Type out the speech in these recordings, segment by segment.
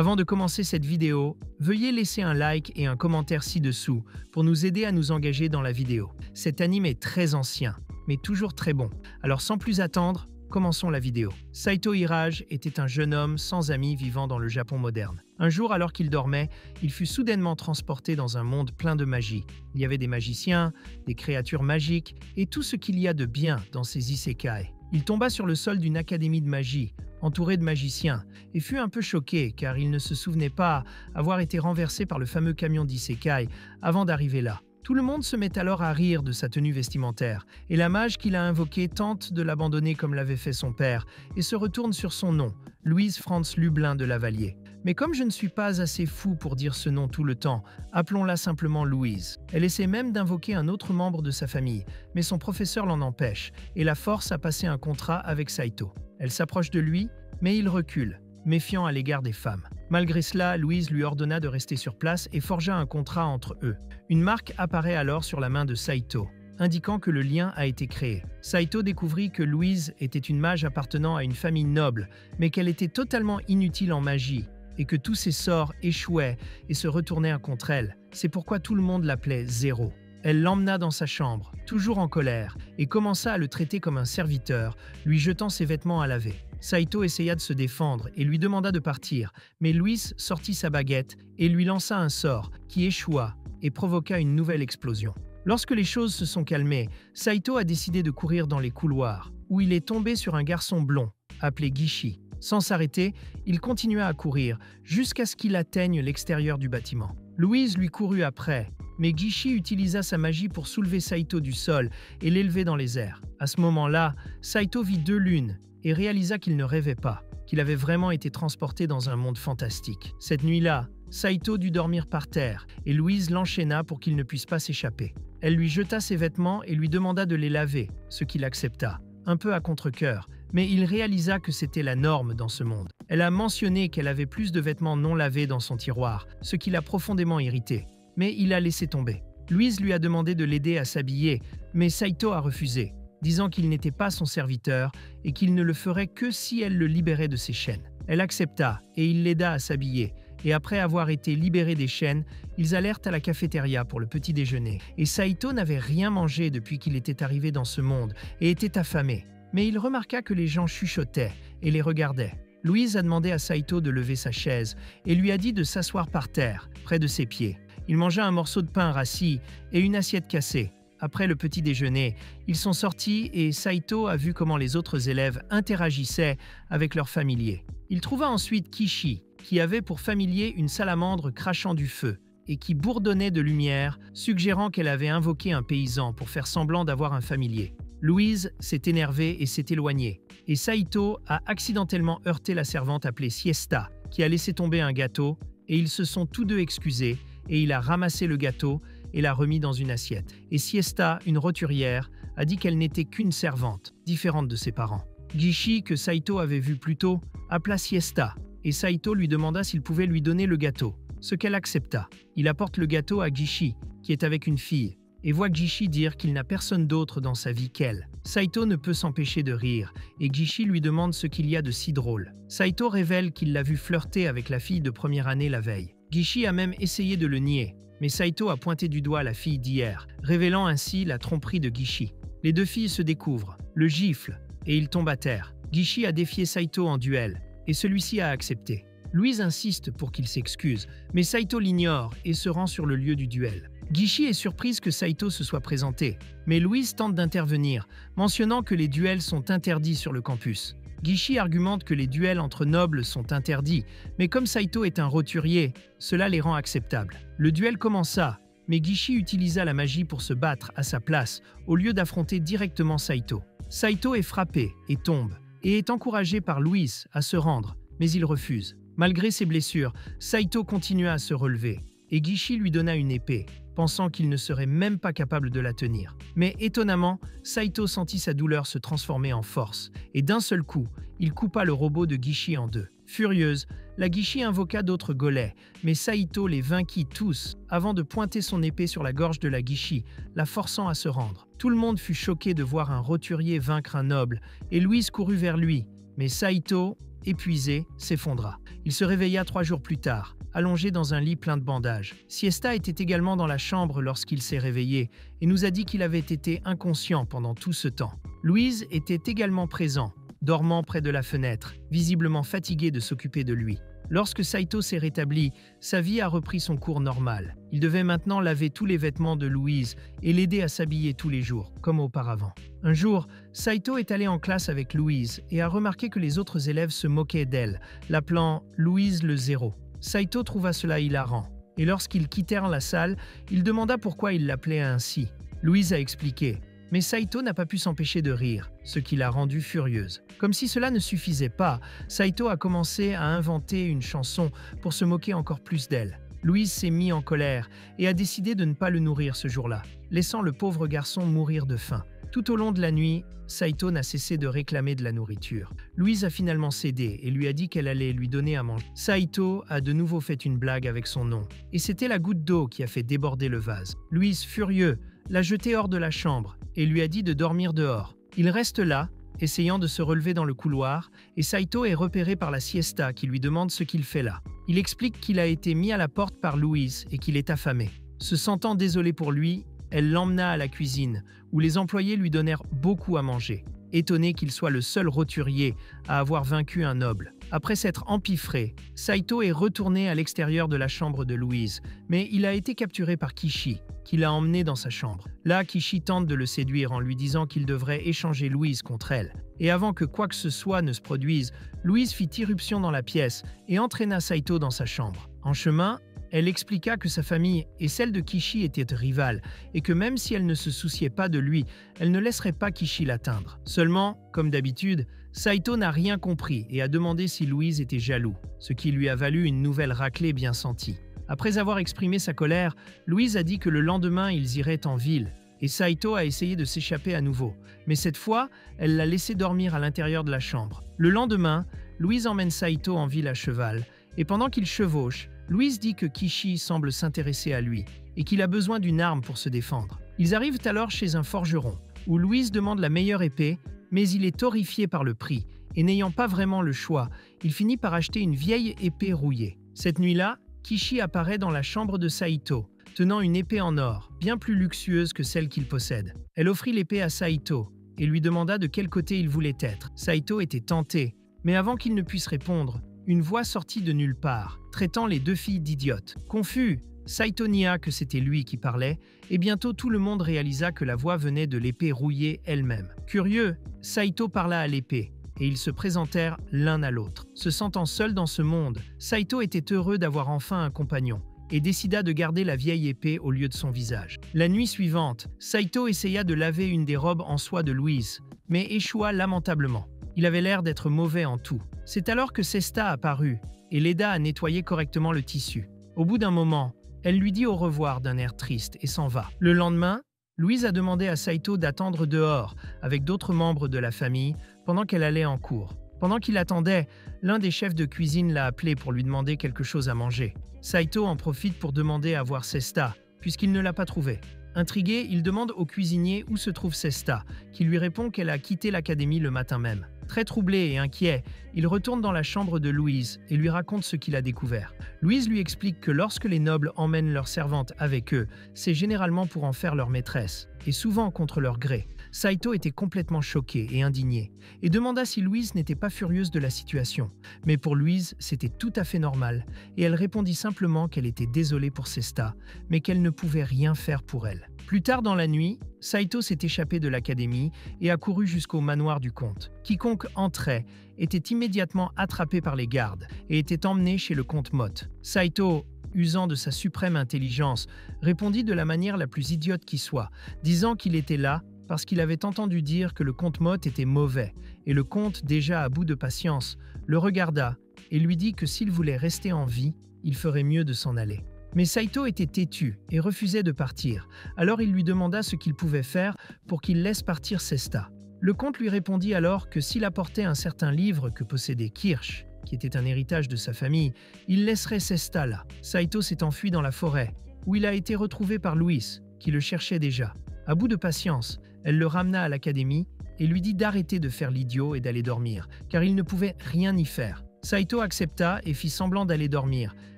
Avant de commencer cette vidéo, veuillez laisser un like et un commentaire ci-dessous pour nous aider à nous engager dans la vidéo. Cet anime est très ancien, mais toujours très bon. Alors sans plus attendre, commençons la vidéo. Saito Hirage était un jeune homme sans amis vivant dans le Japon moderne. Un jour, alors qu'il dormait, il fut soudainement transporté dans un monde plein de magie. Il y avait des magiciens, des créatures magiques et tout ce qu'il y a de bien dans ces isekai. Il tomba sur le sol d'une académie de magie, entouré de magiciens, et fut un peu choqué car il ne se souvenait pas avoir été renversé par le fameux camion d'isekai avant d'arriver là. Tout le monde se met alors à rire de sa tenue vestimentaire, et la mage qu'il a invoquée tente de l'abandonner comme l'avait fait son père, et se retourne sur son nom, Louise Franz Lublin de Lavalier. Mais comme je ne suis pas assez fou pour dire ce nom tout le temps, appelons-la simplement Louise. Elle essaie même d'invoquer un autre membre de sa famille, mais son professeur l'en empêche, et la force à passer un contrat avec Saito. Elle s'approche de lui, mais il recule, méfiant à l'égard des femmes. Malgré cela, Louise lui ordonna de rester sur place et forgea un contrat entre eux. Une marque apparaît alors sur la main de Saito, indiquant que le lien a été créé. Saito découvrit que Louise était une mage appartenant à une famille noble, mais qu'elle était totalement inutile en magie, et que tous ses sorts échouaient et se retournaient contre elle. C'est pourquoi tout le monde l'appelait Zéro. Elle l'emmena dans sa chambre, toujours en colère, et commença à le traiter comme un serviteur, lui jetant ses vêtements à laver. Saito essaya de se défendre et lui demanda de partir, mais Louise sortit sa baguette et lui lança un sort qui échoua et provoqua une nouvelle explosion. Lorsque les choses se sont calmées, Saito a décidé de courir dans les couloirs, où il est tombé sur un garçon blond, appelé Gishi. Sans s'arrêter, il continua à courir, jusqu'à ce qu'il atteigne l'extérieur du bâtiment. Louise lui courut après, mais Gishi utilisa sa magie pour soulever Saito du sol et l'élever dans les airs. À ce moment-là, Saito vit deux lunes et réalisa qu'il ne rêvait pas, qu'il avait vraiment été transporté dans un monde fantastique. Cette nuit-là, Saito dut dormir par terre et Louise l'enchaîna pour qu'il ne puisse pas s'échapper. Elle lui jeta ses vêtements et lui demanda de les laver, ce qu'il accepta, un peu à contre-cœur, mais il réalisa que c'était la norme dans ce monde. Elle a mentionné qu'elle avait plus de vêtements non lavés dans son tiroir, ce qui l'a profondément irrité, mais il a laissé tomber. Louise lui a demandé de l'aider à s'habiller, mais Saito a refusé, disant qu'il n'était pas son serviteur et qu'il ne le ferait que si elle le libérait de ses chaînes. Elle accepta et il l'aida à s'habiller, et après avoir été libéré des chaînes, ils allèrent à la cafétéria pour le petit déjeuner. Et Saito n'avait rien mangé depuis qu'il était arrivé dans ce monde et était affamé. Mais il remarqua que les gens chuchotaient et les regardaient. Louise a demandé à Saito de lever sa chaise et lui a dit de s'asseoir par terre, près de ses pieds. Il mangea un morceau de pain rassis et une assiette cassée. Après le petit déjeuner, ils sont sortis et Saito a vu comment les autres élèves interagissaient avec leurs familiers. Il trouva ensuite Kishi, qui avait pour familier une salamandre crachant du feu et qui bourdonnait de lumière, suggérant qu'elle avait invoqué un paysan pour faire semblant d'avoir un familier. Louise s'est énervée et s'est éloignée, et Saito a accidentellement heurté la servante appelée Siesta, qui a laissé tomber un gâteau, et ils se sont tous deux excusés, et il a ramassé le gâteau et l'a remis dans une assiette. Et Siesta, une roturière, a dit qu'elle n'était qu'une servante, différente de ses parents. Gishi, que Saito avait vu plus tôt, appela Siesta, et Saito lui demanda s'il pouvait lui donner le gâteau, ce qu'elle accepta. Il apporte le gâteau à Gishi, qui est avec une fille, et voit Gishi dire qu'il n'a personne d'autre dans sa vie qu'elle. Saito ne peut s'empêcher de rire, et Gishi lui demande ce qu'il y a de si drôle. Saito révèle qu'il l'a vu flirter avec la fille de première année la veille. Gishi a même essayé de le nier, mais Saito a pointé du doigt la fille d'hier, révélant ainsi la tromperie de Gishi. Les deux filles se découvrent, le giflent, et ils tombent à terre. Gishi a défié Saito en duel, et celui-ci a accepté. Louise insiste pour qu'il s'excuse, mais Saito l'ignore et se rend sur le lieu du duel. Gishi est surprise que Saito se soit présenté, mais Louise tente d'intervenir, mentionnant que les duels sont interdits sur le campus. Gishi argumente que les duels entre nobles sont interdits, mais comme Saito est un roturier, cela les rend acceptables. Le duel commença, mais Gishi utilisa la magie pour se battre à sa place, au lieu d'affronter directement Saito. Saito est frappé et tombe, et est encouragé par Louise à se rendre, mais il refuse. Malgré ses blessures, Saito continua à se relever, et Gishi lui donna une épée, pensant qu'il ne serait même pas capable de la tenir. Mais étonnamment, Saito sentit sa douleur se transformer en force, et d'un seul coup, il coupa le robot de Gishi en deux. Furieuse, la Gishi invoqua d'autres golets, mais Saito les vainquit tous avant de pointer son épée sur la gorge de la Gishi, la forçant à se rendre. Tout le monde fut choqué de voir un roturier vaincre un noble, et Louise courut vers lui, mais Saito épuisé, s'effondra. Il se réveilla 3 jours plus tard, allongé dans un lit plein de bandages. Siesta était également dans la chambre lorsqu'il s'est réveillé et nous a dit qu'il avait été inconscient pendant tout ce temps. Louise était également présent, dormant près de la fenêtre, visiblement fatigué de s'occuper de lui. Lorsque Saito s'est rétabli, sa vie a repris son cours normal. Il devait maintenant laver tous les vêtements de Louise et l'aider à s'habiller tous les jours, comme auparavant. Un jour, Saito est allé en classe avec Louise et a remarqué que les autres élèves se moquaient d'elle, l'appelant Louise le zéro. Saito trouva cela hilarant, et lorsqu'ils quittèrent la salle, il demanda pourquoi il l'appelait ainsi. Louise a expliqué. Mais Saito n'a pas pu s'empêcher de rire, ce qui l'a rendue furieuse. Comme si cela ne suffisait pas, Saito a commencé à inventer une chanson pour se moquer encore plus d'elle. Louise s'est mise en colère et a décidé de ne pas le nourrir ce jour-là, laissant le pauvre garçon mourir de faim. Tout au long de la nuit, Saito n'a cessé de réclamer de la nourriture. Louise a finalement cédé et lui a dit qu'elle allait lui donner à manger. Saito a de nouveau fait une blague avec son nom, et c'était la goutte d'eau qui a fait déborder le vase. Louise, furieux, l'a jeté hors de la chambre et lui a dit de dormir dehors. Il reste là, essayant de se relever dans le couloir, et Saito est repéré par la siesta qui lui demande ce qu'il fait là. Il explique qu'il a été mis à la porte par Louise et qu'il est affamé. Se sentant désolée pour lui, elle l'emmena à la cuisine, où les employés lui donnèrent beaucoup à manger, étonné qu'il soit le seul roturier à avoir vaincu un noble. Après s'être empiffré, Saito est retourné à l'extérieur de la chambre de Louise, mais il a été capturé par Kishi, qui l'a emmené dans sa chambre. Là, Kishi tente de le séduire en lui disant qu'il devrait échanger Louise contre elle. Et avant que quoi que ce soit ne se produise, Louise fit irruption dans la pièce et entraîna Saito dans sa chambre. En chemin, elle expliqua que sa famille et celle de Kishi étaient rivales et que même si elle ne se souciait pas de lui, elle ne laisserait pas Kishi l'atteindre. Seulement, comme d'habitude, Saito n'a rien compris et a demandé si Louise était jaloux, ce qui lui a valu une nouvelle raclée bien sentie. Après avoir exprimé sa colère, Louise a dit que le lendemain ils iraient en ville et Saito a essayé de s'échapper à nouveau. Mais cette fois, elle l'a laissé dormir à l'intérieur de la chambre. Le lendemain, Louise emmène Saito en ville à cheval et pendant qu'il chevauche, Louise dit que Kishi semble s'intéresser à lui et qu'il a besoin d'une arme pour se défendre. Ils arrivent alors chez un forgeron, où Louise demande la meilleure épée, mais il est horrifié par le prix, et n'ayant pas vraiment le choix, il finit par acheter une vieille épée rouillée. Cette nuit-là, Kishi apparaît dans la chambre de Saito, tenant une épée en or, bien plus luxueuse que celle qu'il possède. Elle offrit l'épée à Saito, et lui demanda de quel côté il voulait être. Saito était tenté, mais avant qu'il ne puisse répondre, une voix sortit de nulle part, traitant les deux filles d'idiotes. Confus, Saito nia que c'était lui qui parlait, et bientôt tout le monde réalisa que la voix venait de l'épée rouillée elle-même. Curieux, Saito parla à l'épée, et ils se présentèrent l'un à l'autre. Se sentant seul dans ce monde, Saito était heureux d'avoir enfin un compagnon, et décida de garder la vieille épée au lieu de son visage. La nuit suivante, Saito essaya de laver une des robes en soie de Louise, mais échoua lamentablement. Il avait l'air d'être mauvais en tout. C'est alors que Sesta apparut et l'aida à nettoyer correctement le tissu. Au bout d'un moment, elle lui dit au revoir d'un air triste et s'en va. Le lendemain, Louise a demandé à Saito d'attendre dehors avec d'autres membres de la famille pendant qu'elle allait en cours. Pendant qu'il attendait, l'un des chefs de cuisine l'a appelé pour lui demander quelque chose à manger. Saito en profite pour demander à voir Sesta, puisqu'il ne l'a pas trouvée. Intrigué, il demande au cuisinier où se trouve Sesta, qui lui répond qu'elle a quitté l'académie le matin même. Très troublé et inquiet, il retourne dans la chambre de Louise et lui raconte ce qu'il a découvert. Louise lui explique que lorsque les nobles emmènent leurs servantes avec eux, c'est généralement pour en faire leur maîtresse, et souvent contre leur gré. Saito était complètement choqué et indigné, et demanda si Louise n'était pas furieuse de la situation. Mais pour Louise, c'était tout à fait normal, et elle répondit simplement qu'elle était désolée pour Sesta, mais qu'elle ne pouvait rien faire pour elle. Plus tard dans la nuit, Saito s'est échappé de l'académie et a couru jusqu'au manoir du comte. Quiconque entrait était immédiatement attrapé par les gardes et était emmené chez le comte Mott. Saito, usant de sa suprême intelligence, répondit de la manière la plus idiote qui soit, disant qu'il était là parce qu'il avait entendu dire que le comte Mott était mauvais, et le comte, déjà à bout de patience, le regarda et lui dit que s'il voulait rester en vie, il ferait mieux de s'en aller. Mais Saito était têtu et refusait de partir, alors il lui demanda ce qu'il pouvait faire pour qu'il laisse partir Sesta. Le comte lui répondit alors que s'il apportait un certain livre que possédait Kirsch, qui était un héritage de sa famille, il laisserait Sesta là. Saito s'est enfui dans la forêt, où il a été retrouvé par Louise, qui le cherchait déjà. À bout de patience, elle le ramena à l'académie et lui dit d'arrêter de faire l'idiot et d'aller dormir, car il ne pouvait rien y faire. Saito accepta et fit semblant d'aller dormir,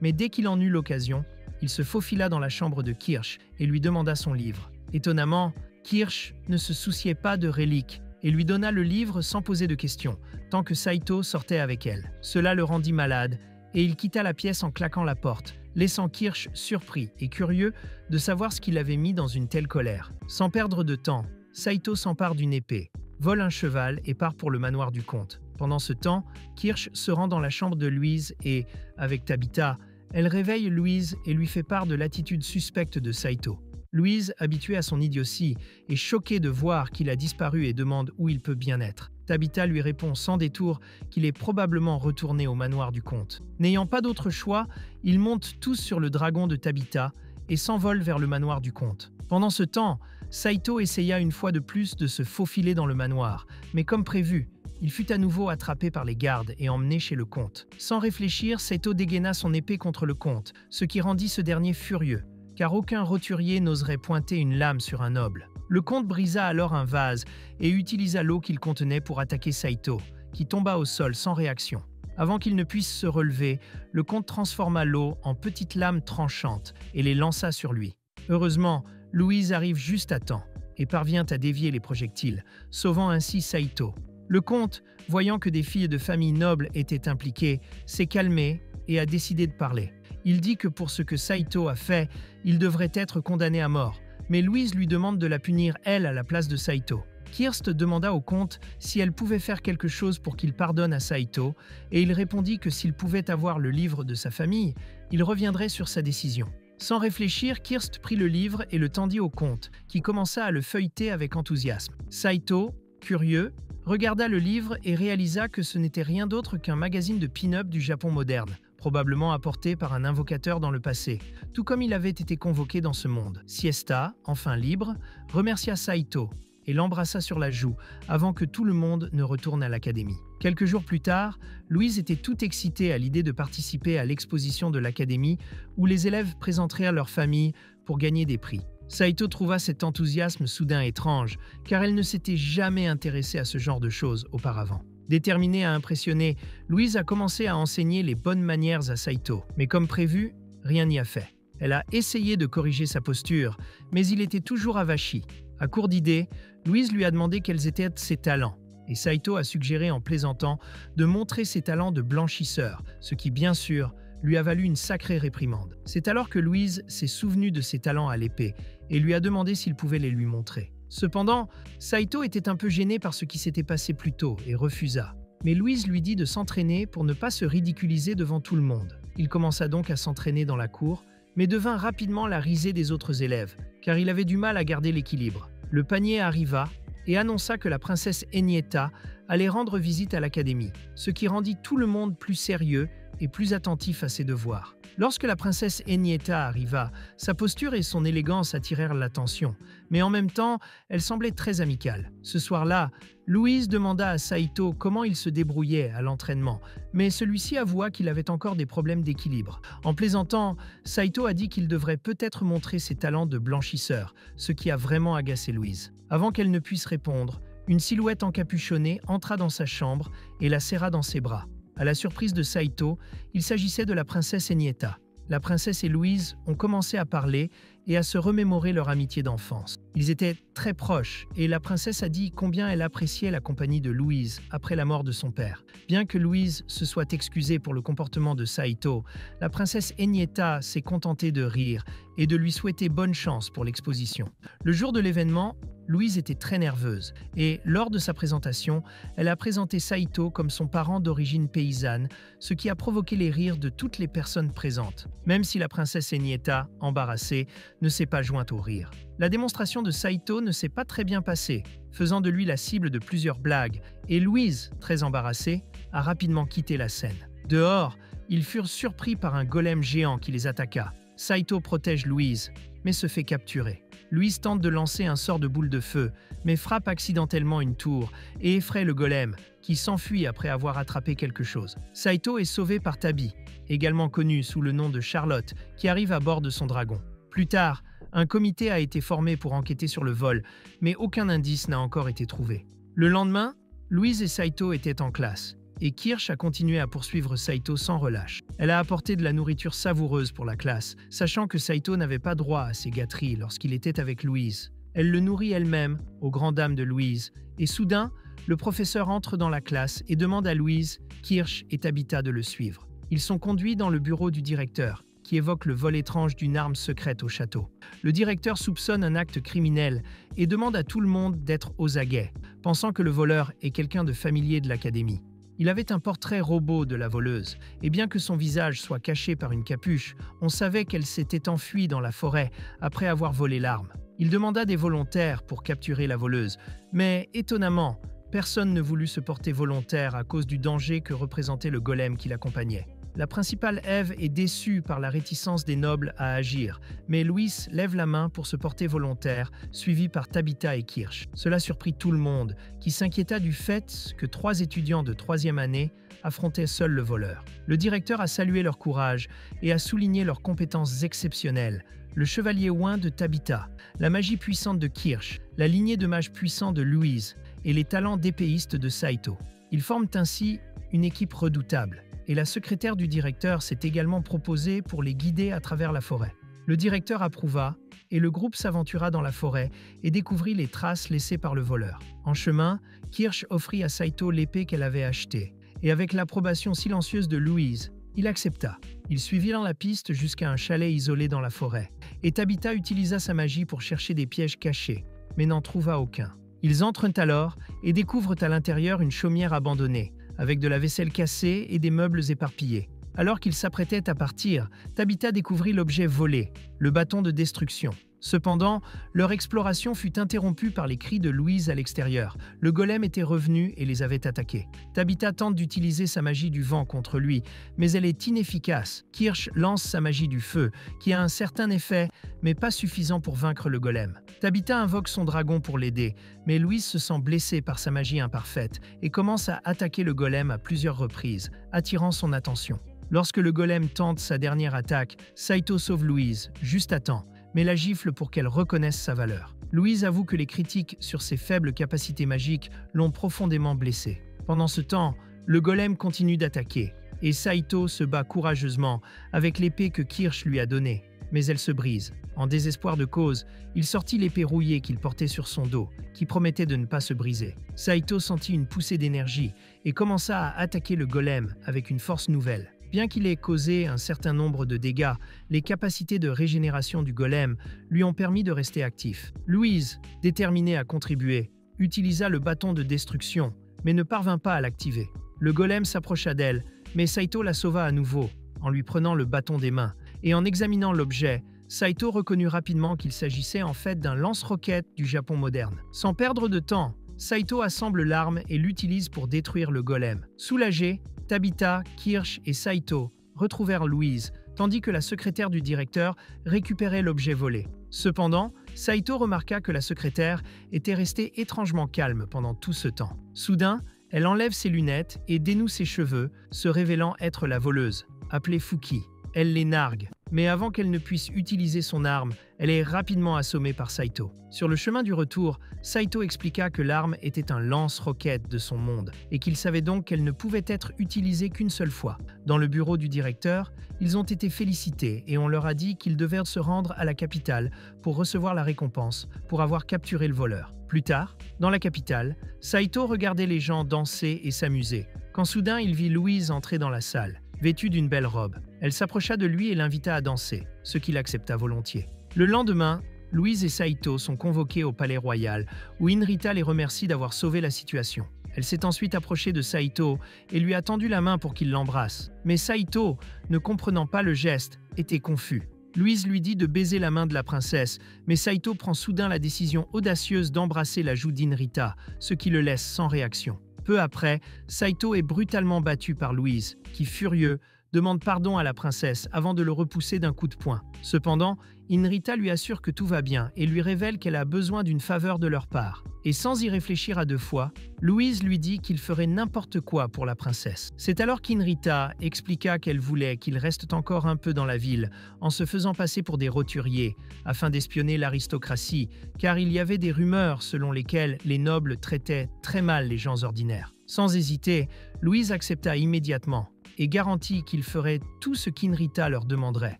mais dès qu'il en eut l'occasion, il se faufila dans la chambre de Kirsch et lui demanda son livre. Étonnamment, Kirsch ne se souciait pas de reliques et lui donna le livre sans poser de questions, tant que Saito sortait avec elle. Cela le rendit malade, et il quitta la pièce en claquant la porte, laissant Kirsch surpris et curieux de savoir ce qu'il avait mis dans une telle colère. Sans perdre de temps, Saito s'empare d'une épée, vole un cheval et part pour le manoir du comte. Pendant ce temps, Kirsch se rend dans la chambre de Louise et, avec Tabitha, elle réveille Louise et lui fait part de l'attitude suspecte de Saito. Louise, habituée à son idiotie, est choquée de voir qu'il a disparu et demande où il peut bien être. Tabitha lui répond sans détour qu'il est probablement retourné au manoir du comte. N'ayant pas d'autre choix, ils montent tous sur le dragon de Tabitha et s'envolent vers le manoir du comte. Pendant ce temps, Saito essaya une fois de plus de se faufiler dans le manoir, mais comme prévu, il fut à nouveau attrapé par les gardes et emmené chez le comte. Sans réfléchir, Saito dégaina son épée contre le comte, ce qui rendit ce dernier furieux, car aucun roturier n'oserait pointer une lame sur un noble. Le comte brisa alors un vase et utilisa l'eau qu'il contenait pour attaquer Saito, qui tomba au sol sans réaction. Avant qu'il ne puisse se relever, le comte transforma l'eau en petites lames tranchantes et les lança sur lui. Heureusement, Louise arrive juste à temps et parvient à dévier les projectiles, sauvant ainsi Saito. Le comte, voyant que des filles de famille nobles étaient impliquées, s'est calmé et a décidé de parler. Il dit que pour ce que Saito a fait, il devrait être condamné à mort, mais Louise lui demande de la punir elle à la place de Saito. Kirst demanda au comte si elle pouvait faire quelque chose pour qu'il pardonne à Saito, et il répondit que s'il pouvait avoir le livre de sa famille, il reviendrait sur sa décision. Sans réfléchir, Kirst prit le livre et le tendit au comte, qui commença à le feuilleter avec enthousiasme. Saito, curieux, regarda le livre et réalisa que ce n'était rien d'autre qu'un magazine de pin-up du Japon moderne, probablement apporté par un invocateur dans le passé, tout comme il avait été convoqué dans ce monde. Siesta, enfin libre, remercia Saito et l'embrassa sur la joue avant que tout le monde ne retourne à l'académie. Quelques jours plus tard, Louise était toute excitée à l'idée de participer à l'exposition de l'académie où les élèves présenteraient à leur famille pour gagner des prix. Saito trouva cet enthousiasme soudain étrange, car elle ne s'était jamais intéressée à ce genre de choses auparavant. Déterminée à impressionner, Louise a commencé à enseigner les bonnes manières à Saito. Mais comme prévu, rien n'y a fait. Elle a essayé de corriger sa posture, mais il était toujours avachi. À court d'idées, Louise lui a demandé quels étaient ses talents. Et Saito a suggéré en plaisantant de montrer ses talents de blanchisseur, ce qui, bien sûr, lui a valu une sacrée réprimande. C'est alors que Louise s'est souvenue de ses talents à l'épée et lui a demandé s'il pouvait les lui montrer. Cependant, Saito était un peu gêné par ce qui s'était passé plus tôt et refusa. Mais Louise lui dit de s'entraîner pour ne pas se ridiculiser devant tout le monde. Il commença donc à s'entraîner dans la cour, mais devint rapidement la risée des autres élèves, car il avait du mal à garder l'équilibre. Le panier arriva et annonça que la princesse Enietta allait rendre visite à l'académie, ce qui rendit tout le monde plus sérieux et plus attentif à ses devoirs. Lorsque la princesse Enietta arriva, sa posture et son élégance attirèrent l'attention, mais en même temps, elle semblait très amicale. Ce soir-là, Louise demanda à Saito comment il se débrouillait à l'entraînement, mais celui-ci avoua qu'il avait encore des problèmes d'équilibre. En plaisantant, Saito a dit qu'il devrait peut-être montrer ses talents de blanchisseur, ce qui a vraiment agacé Louise. Avant qu'elle ne puisse répondre, une silhouette encapuchonnée entra dans sa chambre et la serra dans ses bras. À la surprise de Saito, il s'agissait de la princesse Enietta. La princesse et Louise ont commencé à parler et à se remémorer leur amitié d'enfance. Ils étaient très proches et la princesse a dit combien elle appréciait la compagnie de Louise après la mort de son père. Bien que Louise se soit excusée pour le comportement de Saito, la princesse Enietta s'est contentée de rire et de lui souhaiter bonne chance pour l'exposition. Le jour de l'événement, Louise était très nerveuse et, lors de sa présentation, elle a présenté Saito comme son parent d'origine paysanne, ce qui a provoqué les rires de toutes les personnes présentes, même si la princesse Enietta, embarrassée, ne s'est pas jointe au rire. La démonstration de Saito ne s'est pas très bien passée, faisant de lui la cible de plusieurs blagues, et Louise, très embarrassée, a rapidement quitté la scène. Dehors, ils furent surpris par un golem géant qui les attaqua. Saito protège Louise, mais se fait capturer. Louise tente de lancer un sort de boule de feu, mais frappe accidentellement une tour et effraie le golem, qui s'enfuit après avoir attrapé quelque chose. Saito est sauvé par Tabi, également connue sous le nom de Charlotte, qui arrive à bord de son dragon. Plus tard, un comité a été formé pour enquêter sur le vol, mais aucun indice n'a encore été trouvé. Le lendemain, Louise et Saito étaient en classe, et Kirsch a continué à poursuivre Saito sans relâche. Elle a apporté de la nourriture savoureuse pour la classe, sachant que Saito n'avait pas droit à ces gâteries lorsqu'il était avec Louise. Elle le nourrit elle-même, aux grandes dames de Louise, et soudain, le professeur entre dans la classe et demande à Louise, Kirsch et Tabitha de le suivre. Ils sont conduits dans le bureau du directeur, qui évoque le vol étrange d'une arme secrète au château. Le directeur soupçonne un acte criminel et demande à tout le monde d'être aux aguets, pensant que le voleur est quelqu'un de familier de l'académie. Il avait un portrait robot de la voleuse, et bien que son visage soit caché par une capuche, on savait qu'elle s'était enfuie dans la forêt après avoir volé l'arme. Il demanda des volontaires pour capturer la voleuse, mais étonnamment, personne ne voulut se porter volontaire à cause du danger que représentait le golem qui l'accompagnait. La principale Eve est déçue par la réticence des nobles à agir, mais Louis lève la main pour se porter volontaire, suivi par Tabitha et Kirsch. Cela surprit tout le monde, qui s'inquiéta du fait que 3 étudiants de 3e année affrontaient seuls le voleur. Le directeur a salué leur courage et a souligné leurs compétences exceptionnelles. Le chevalier ouin de Tabitha, la magie puissante de Kirsch, la lignée de mages puissants de Louise et les talents d'épéiste de Saito. Ils forment ainsi une équipe redoutable. Et la secrétaire du directeur s'est également proposée pour les guider à travers la forêt. Le directeur approuva, et le groupe s'aventura dans la forêt et découvrit les traces laissées par le voleur. En chemin, Kirsch offrit à Saito l'épée qu'elle avait achetée, et avec l'approbation silencieuse de Louise, il accepta. Ils suivirent la piste jusqu'à un chalet isolé dans la forêt, et Tabitha utilisa sa magie pour chercher des pièges cachés, mais n'en trouva aucun. Ils entrent alors et découvrent à l'intérieur une chaumière abandonnée, avec de la vaisselle cassée et des meubles éparpillés. Alors qu'ils s'apprêtaient à partir, Tabitha découvrit l'objet volé, le bâton de destruction. Cependant, leur exploration fut interrompue par les cris de Louise à l'extérieur. Le golem était revenu et les avait attaqués. Tabitha tente d'utiliser sa magie du vent contre lui, mais elle est inefficace. Kirsch lance sa magie du feu, qui a un certain effet, mais pas suffisant pour vaincre le golem. Tabitha invoque son dragon pour l'aider, mais Louise se sent blessée par sa magie imparfaite et commence à attaquer le golem à plusieurs reprises, attirant son attention. Lorsque le golem tente sa dernière attaque, Saito sauve Louise, juste à temps, mais la gifle pour qu'elle reconnaisse sa valeur. Louise avoue que les critiques sur ses faibles capacités magiques l'ont profondément blessée. Pendant ce temps, le golem continue d'attaquer, et Saito se bat courageusement avec l'épée que Kirsch lui a donnée, mais elle se brise. En désespoir de cause, il sortit l'épée rouillée qu'il portait sur son dos, qui promettait de ne pas se briser. Saito sentit une poussée d'énergie et commença à attaquer le golem avec une force nouvelle. Bien qu'il ait causé un certain nombre de dégâts, les capacités de régénération du golem lui ont permis de rester actif. Louise, déterminée à contribuer, utilisa le bâton de destruction, mais ne parvint pas à l'activer. Le golem s'approcha d'elle, mais Saito la sauva à nouveau, en lui prenant le bâton des mains. Et en examinant l'objet, Saito reconnut rapidement qu'il s'agissait en fait d'un lance-roquette du Japon moderne. Sans perdre de temps, Saito assemble l'arme et l'utilise pour détruire le golem. Soulagés, Tabitha, Kirsch et Saito retrouvèrent Louise, tandis que la secrétaire du directeur récupérait l'objet volé. Cependant, Saito remarqua que la secrétaire était restée étrangement calme pendant tout ce temps. Soudain, elle enlève ses lunettes et dénoue ses cheveux, se révélant être la voleuse, appelée Fuki. Elle les nargue, mais avant qu'elle ne puisse utiliser son arme, elle est rapidement assommée par Saito. Sur le chemin du retour, Saito expliqua que l'arme était un lance-roquette de son monde et qu'il savait donc qu'elle ne pouvait être utilisée qu'une seule fois. Dans le bureau du directeur, ils ont été félicités et on leur a dit qu'ils devaient se rendre à la capitale pour recevoir la récompense pour avoir capturé le voleur. Plus tard, dans la capitale, Saito regardait les gens danser et s'amuser, quand soudain il vit Louise entrer dans la salle, vêtue d'une belle robe. Elle s'approcha de lui et l'invita à danser, ce qu'il accepta volontiers. Le lendemain, Louise et Saito sont convoqués au palais royal, où Inrita les remercie d'avoir sauvé la situation. Elle s'est ensuite approchée de Saito et lui a tendu la main pour qu'il l'embrasse. Mais Saito, ne comprenant pas le geste, était confus. Louise lui dit de baiser la main de la princesse, mais Saito prend soudain la décision audacieuse d'embrasser la joue d'Inrita, ce qui le laisse sans réaction. Peu après, Saito est brutalement battu par Louise, qui, furieux, demande pardon à la princesse avant de le repousser d'un coup de poing. Cependant, Inrita lui assure que tout va bien et lui révèle qu'elle a besoin d'une faveur de leur part. Et sans y réfléchir à deux fois, Louise lui dit qu'il ferait n'importe quoi pour la princesse. C'est alors qu'Inrita expliqua qu'elle voulait qu'ils restent encore un peu dans la ville, en se faisant passer pour des roturiers, afin d'espionner l'aristocratie, car il y avait des rumeurs selon lesquelles les nobles traitaient très mal les gens ordinaires. Sans hésiter, Louise accepta immédiatement et garantit qu'il ferait tout ce qu'Inrita leur demanderait,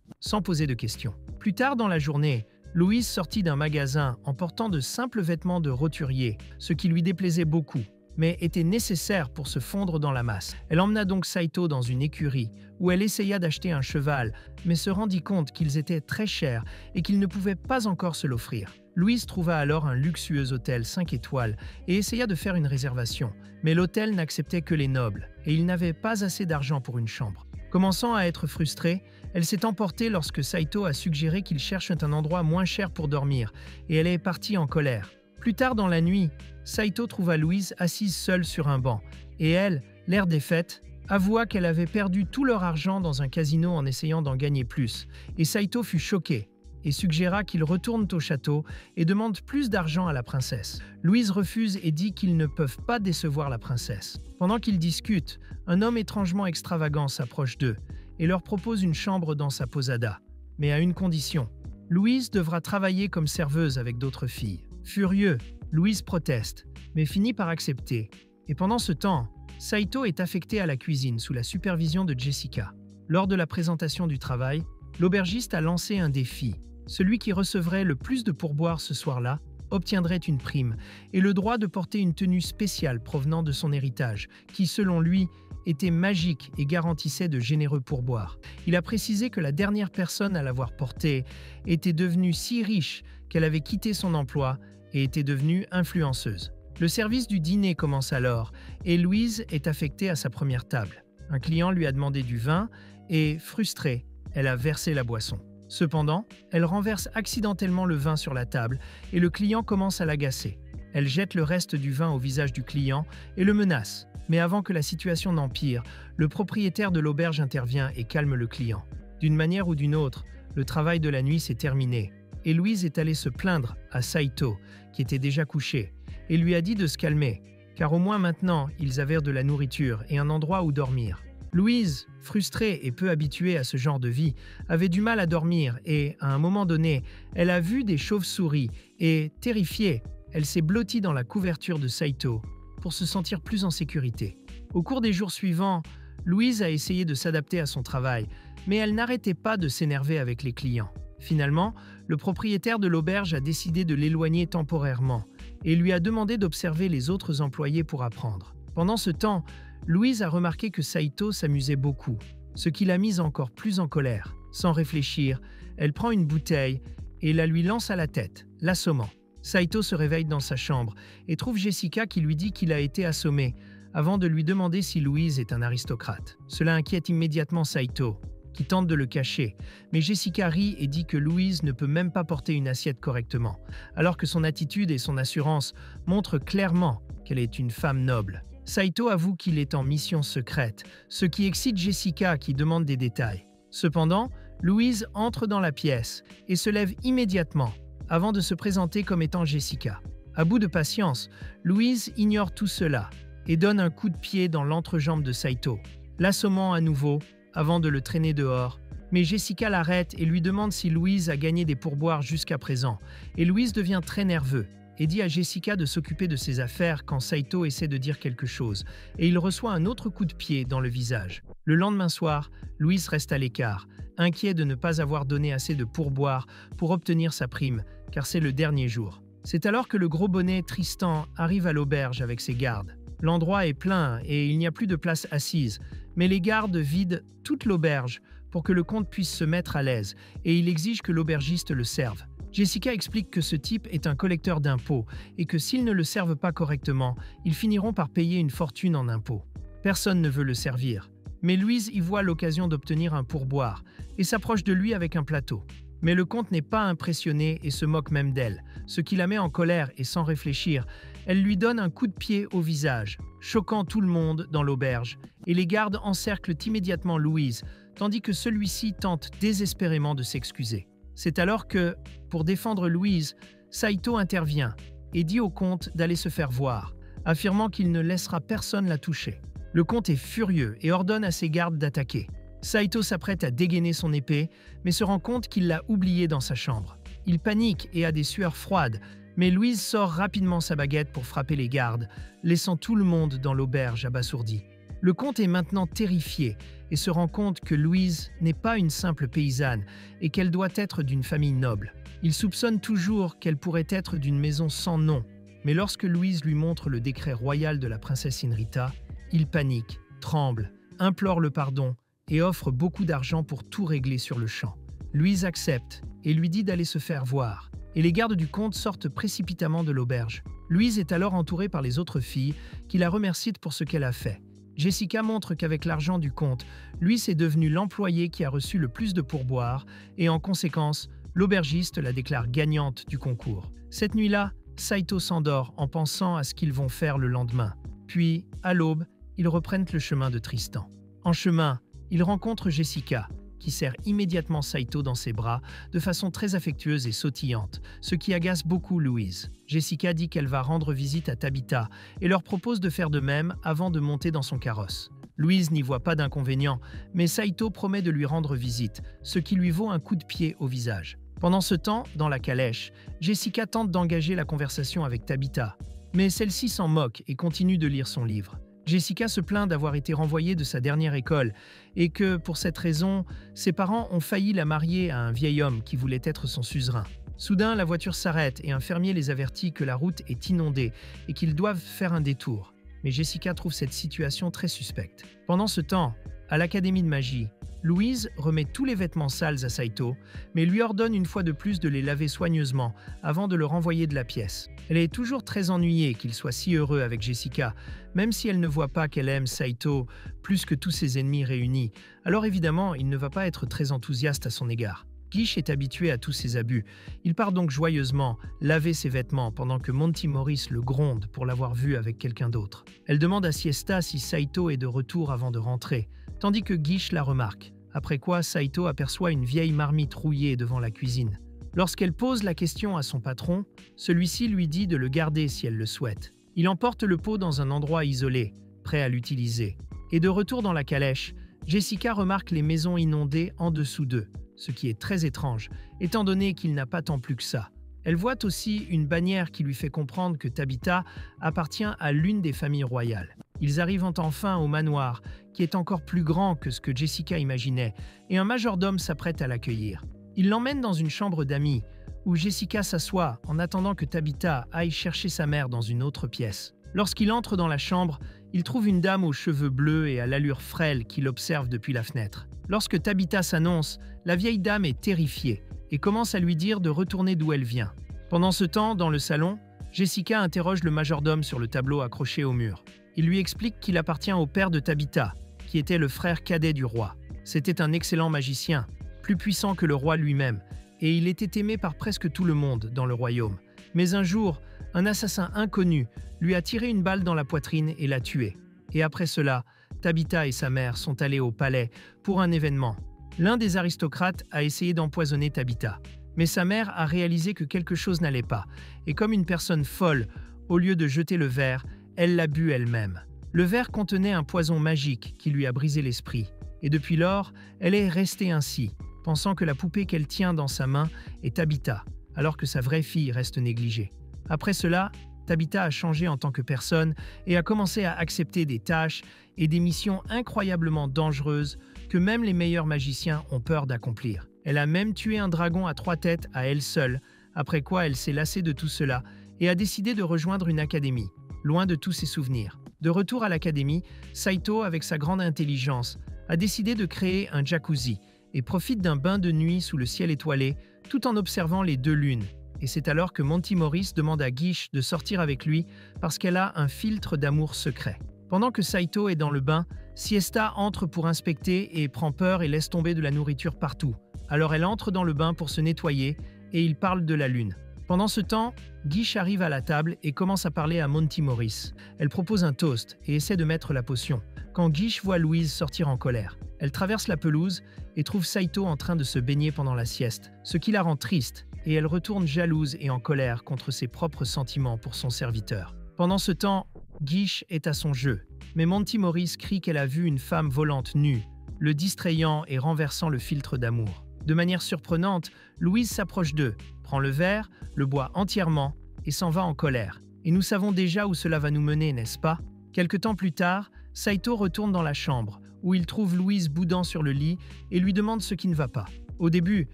sans poser de questions. Plus tard dans la journée, Louise sortit d'un magasin en portant de simples vêtements de roturier, ce qui lui déplaisait beaucoup, mais était nécessaire pour se fondre dans la masse. Elle emmena donc Saito dans une écurie, où elle essaya d'acheter un cheval, mais se rendit compte qu'ils étaient très chers et qu'il ne pouvait pas encore se l'offrir. Louise trouva alors un luxueux hôtel 5 étoiles et essaya de faire une réservation, mais l'hôtel n'acceptait que les nobles, et il n'avait pas assez d'argent pour une chambre. Commençant à être frustrée, elle s'est emportée lorsque Saito a suggéré qu'il cherche un endroit moins cher pour dormir, et elle est partie en colère. Plus tard dans la nuit, Saito trouva Louise assise seule sur un banc, et elle, l'air défaite, avoua qu'elle avait perdu tout leur argent dans un casino en essayant d'en gagner plus, et Saito fut choqué et suggéra qu'ils retournent au château et demandent plus d'argent à la princesse. Louise refuse et dit qu'ils ne peuvent pas décevoir la princesse. Pendant qu'ils discutent, un homme étrangement extravagant s'approche d'eux et leur propose une chambre dans sa posada, mais à une condition. Louise devra travailler comme serveuse avec d'autres filles. Furieux, Louise proteste, mais finit par accepter. Et pendant ce temps, Saito est affecté à la cuisine sous la supervision de Jessica. Lors de la présentation du travail, l'aubergiste a lancé un défi. Celui qui recevrait le plus de pourboires ce soir-là obtiendrait une prime et le droit de porter une tenue spéciale provenant de son héritage, qui, selon lui, était magique et garantissait de généreux pourboires. Il a précisé que la dernière personne à l'avoir portée était devenue si riche qu'elle avait quitté son emploi et était devenue influenceuse. Le service du dîner commence alors et Louise est affectée à sa première table. Un client lui a demandé du vin et, frustrée, elle a versé la boisson. Cependant, elle renverse accidentellement le vin sur la table et le client commence à l'agacer. Elle jette le reste du vin au visage du client et le menace. Mais avant que la situation n'empire, le propriétaire de l'auberge intervient et calme le client. D'une manière ou d'une autre, le travail de la nuit s'est terminé et Louise est allée se plaindre à Saito, qui était déjà couché, et lui a dit de se calmer, car au moins maintenant, ils avaient de la nourriture et un endroit où dormir. Louise, frustrée et peu habituée à ce genre de vie, avait du mal à dormir et, à un moment donné, elle a vu des chauves-souris et, terrifiée, elle s'est blottie dans la couverture de Saito pour se sentir plus en sécurité. Au cours des jours suivants, Louise a essayé de s'adapter à son travail, mais elle n'arrêtait pas de s'énerver avec les clients. Finalement, le propriétaire de l'auberge a décidé de l'éloigner temporairement et lui a demandé d'observer les autres employés pour apprendre. Pendant ce temps, Louise a remarqué que Saito s'amusait beaucoup, ce qui l'a mise encore plus en colère. Sans réfléchir, elle prend une bouteille et la lui lance à la tête, l'assommant. Saito se réveille dans sa chambre et trouve Jessica qui lui dit qu'il a été assommé, avant de lui demander si Louise est un aristocrate. Cela inquiète immédiatement Saito, qui tente de le cacher, mais Jessica rit et dit que Louise ne peut même pas porter une assiette correctement, alors que son attitude et son assurance montrent clairement qu'elle est une femme noble. Saito avoue qu'il est en mission secrète, ce qui excite Jessica qui demande des détails. Cependant, Louise entre dans la pièce et se lève immédiatement, avant de se présenter comme étant Jessica. À bout de patience, Louise ignore tout cela et donne un coup de pied dans l'entrejambe de Saito, l'assommant à nouveau avant de le traîner dehors. Mais Jessica l'arrête et lui demande si Louise a gagné des pourboires jusqu'à présent, et Louise devient très nerveux et dit à Jessica de s'occuper de ses affaires quand Saito essaie de dire quelque chose, et il reçoit un autre coup de pied dans le visage. Le lendemain soir, Louise reste à l'écart, inquiet de ne pas avoir donné assez de pourboires pour obtenir sa prime, car c'est le dernier jour. C'est alors que le gros bonnet Tristan arrive à l'auberge avec ses gardes. L'endroit est plein et il n'y a plus de place assise, mais les gardes vident toute l'auberge pour que le comte puisse se mettre à l'aise, et il exige que l'aubergiste le serve. Jessica explique que ce type est un collecteur d'impôts et que s'ils ne le servent pas correctement, ils finiront par payer une fortune en impôts. Personne ne veut le servir. Mais Louise y voit l'occasion d'obtenir un pourboire et s'approche de lui avec un plateau. Mais le comte n'est pas impressionné et se moque même d'elle, ce qui la met en colère et sans réfléchir, elle lui donne un coup de pied au visage, choquant tout le monde dans l'auberge, et les gardes encerclent immédiatement Louise, tandis que celui-ci tente désespérément de s'excuser. C'est alors que, pour défendre Louise, Saito intervient et dit au comte d'aller se faire voir, affirmant qu'il ne laissera personne la toucher. Le comte est furieux et ordonne à ses gardes d'attaquer. Saito s'apprête à dégainer son épée, mais se rend compte qu'il l'a oubliée dans sa chambre. Il panique et a des sueurs froides, mais Louise sort rapidement sa baguette pour frapper les gardes, laissant tout le monde dans l'auberge abasourdi. Le comte est maintenant terrifié et se rend compte que Louise n'est pas une simple paysanne et qu'elle doit être d'une famille noble. Il soupçonne toujours qu'elle pourrait être d'une maison sans nom, mais lorsque Louise lui montre le décret royal de la princesse Inrita, il panique, tremble, implore le pardon et offre beaucoup d'argent pour tout régler sur le champ. Louise accepte et lui dit d'aller se faire voir, et les gardes du comte sortent précipitamment de l'auberge. Louise est alors entourée par les autres filles qui la remercient pour ce qu'elle a fait. Jessica montre qu'avec l'argent du comte, Louise est devenu l'employé qui a reçu le plus de pourboires et en conséquence, l'aubergiste la déclare gagnante du concours. Cette nuit-là, Saito s'endort en pensant à ce qu'ils vont faire le lendemain. Puis, à l'aube, ils reprennent le chemin de Tristan. En chemin, ils rencontrent Jessica, qui serre immédiatement Saito dans ses bras de façon très affectueuse et sautillante, ce qui agace beaucoup Louise. Jessica dit qu'elle va rendre visite à Tabitha et leur propose de faire de même avant de monter dans son carrosse. Louise n'y voit pas d'inconvénient, mais Saito promet de lui rendre visite, ce qui lui vaut un coup de pied au visage. Pendant ce temps, dans la calèche, Jessica tente d'engager la conversation avec Tabitha, mais celle-ci s'en moque et continue de lire son livre. Jessica se plaint d'avoir été renvoyée de sa dernière école et que, pour cette raison, ses parents ont failli la marier à un vieil homme qui voulait être son suzerain. Soudain, la voiture s'arrête et un fermier les avertit que la route est inondée et qu'ils doivent faire un détour. Mais Jessica trouve cette situation très suspecte. Pendant ce temps, à l'Académie de magie, Louise remet tous les vêtements sales à Saito, mais lui ordonne une fois de plus de les laver soigneusement avant de le renvoyer de la pièce. Elle est toujours très ennuyée qu'il soit si heureux avec Jessica, même si elle ne voit pas qu'elle aime Saito plus que tous ses ennemis réunis. Alors évidemment, il ne va pas être très enthousiaste à son égard. Guiche est habitué à tous ces abus. Il part donc joyeusement laver ses vêtements pendant que Monty Morris le gronde pour l'avoir vu avec quelqu'un d'autre. Elle demande à Siesta si Saito est de retour avant de rentrer, tandis que Guiche la remarque. Après quoi, Saito aperçoit une vieille marmite rouillée devant la cuisine. Lorsqu'elle pose la question à son patron, celui-ci lui dit de le garder si elle le souhaite. Il emporte le pot dans un endroit isolé, prêt à l'utiliser. Et de retour dans la calèche, Jessica remarque les maisons inondées en dessous d'eux, ce qui est très étrange, étant donné qu'il n'a pas tant plus que ça. Elle voit aussi une bannière qui lui fait comprendre que Tabitha appartient à l'une des familles royales. Ils arrivent enfin au manoir, qui est encore plus grand que ce que Jessica imaginait, et un majordome s'apprête à l'accueillir. Il l'emmène dans une chambre d'amis, où Jessica s'assoit en attendant que Tabitha aille chercher sa mère dans une autre pièce. Lorsqu'il entre dans la chambre, il trouve une dame aux cheveux bleus et à l'allure frêle qui l'observe depuis la fenêtre. Lorsque Tabitha s'annonce, la vieille dame est terrifiée et commence à lui dire de retourner d'où elle vient. Pendant ce temps, dans le salon, Jessica interroge le majordome sur le tableau accroché au mur. Il lui explique qu'il appartient au père de Tabitha, qui était le frère cadet du roi. C'était un excellent magicien, plus puissant que le roi lui-même, et il était aimé par presque tout le monde dans le royaume. Mais un jour, un assassin inconnu lui a tiré une balle dans la poitrine et l'a tué. Et après cela, Tabitha et sa mère sont allés au palais pour un événement. L'un des aristocrates a essayé d'empoisonner Tabitha, mais sa mère a réalisé que quelque chose n'allait pas, et comme une personne folle, au lieu de jeter le verre, elle l'a bu elle-même. Le verre contenait un poison magique qui lui a brisé l'esprit, et depuis lors, elle est restée ainsi, pensant que la poupée qu'elle tient dans sa main est Tabitha, alors que sa vraie fille reste négligée. Après cela, Tabitha a changé en tant que personne et a commencé à accepter des tâches et des missions incroyablement dangereuses que même les meilleurs magiciens ont peur d'accomplir. Elle a même tué un dragon à 3 têtes à elle seule, après quoi elle s'est lassée de tout cela et a décidé de rejoindre une académie, loin de tous ses souvenirs. De retour à l'académie, Saito, avec sa grande intelligence, a décidé de créer un jacuzzi et profite d'un bain de nuit sous le ciel étoilé tout en observant les 2 lunes. Et c'est alors que Monty Morris demande à Guiche de sortir avec lui parce qu'elle a un filtre d'amour secret. Pendant que Saito est dans le bain, Siesta entre pour inspecter et prend peur et laisse tomber de la nourriture partout. Alors elle entre dans le bain pour se nettoyer et il parle de la lune. Pendant ce temps, Guiche arrive à la table et commence à parler à Monty Morris. Elle propose un toast et essaie de mettre la potion, quand Guiche voit Louise sortir en colère. Elle traverse la pelouse et trouve Saito en train de se baigner pendant la sieste, ce qui la rend triste, et elle retourne jalouse et en colère contre ses propres sentiments pour son serviteur. Pendant ce temps, Guiche est à son jeu, mais Monty Morris crie qu'elle a vu une femme volante nue, le distrayant et renversant le filtre d'amour. De manière surprenante, Louise s'approche d'eux, prend le verre, le boit entièrement et s'en va en colère. Et nous savons déjà où cela va nous mener, n'est-ce pas? Quelque temps plus tard, Saito retourne dans la chambre, où il trouve Louise boudant sur le lit et lui demande ce qui ne va pas. Au début,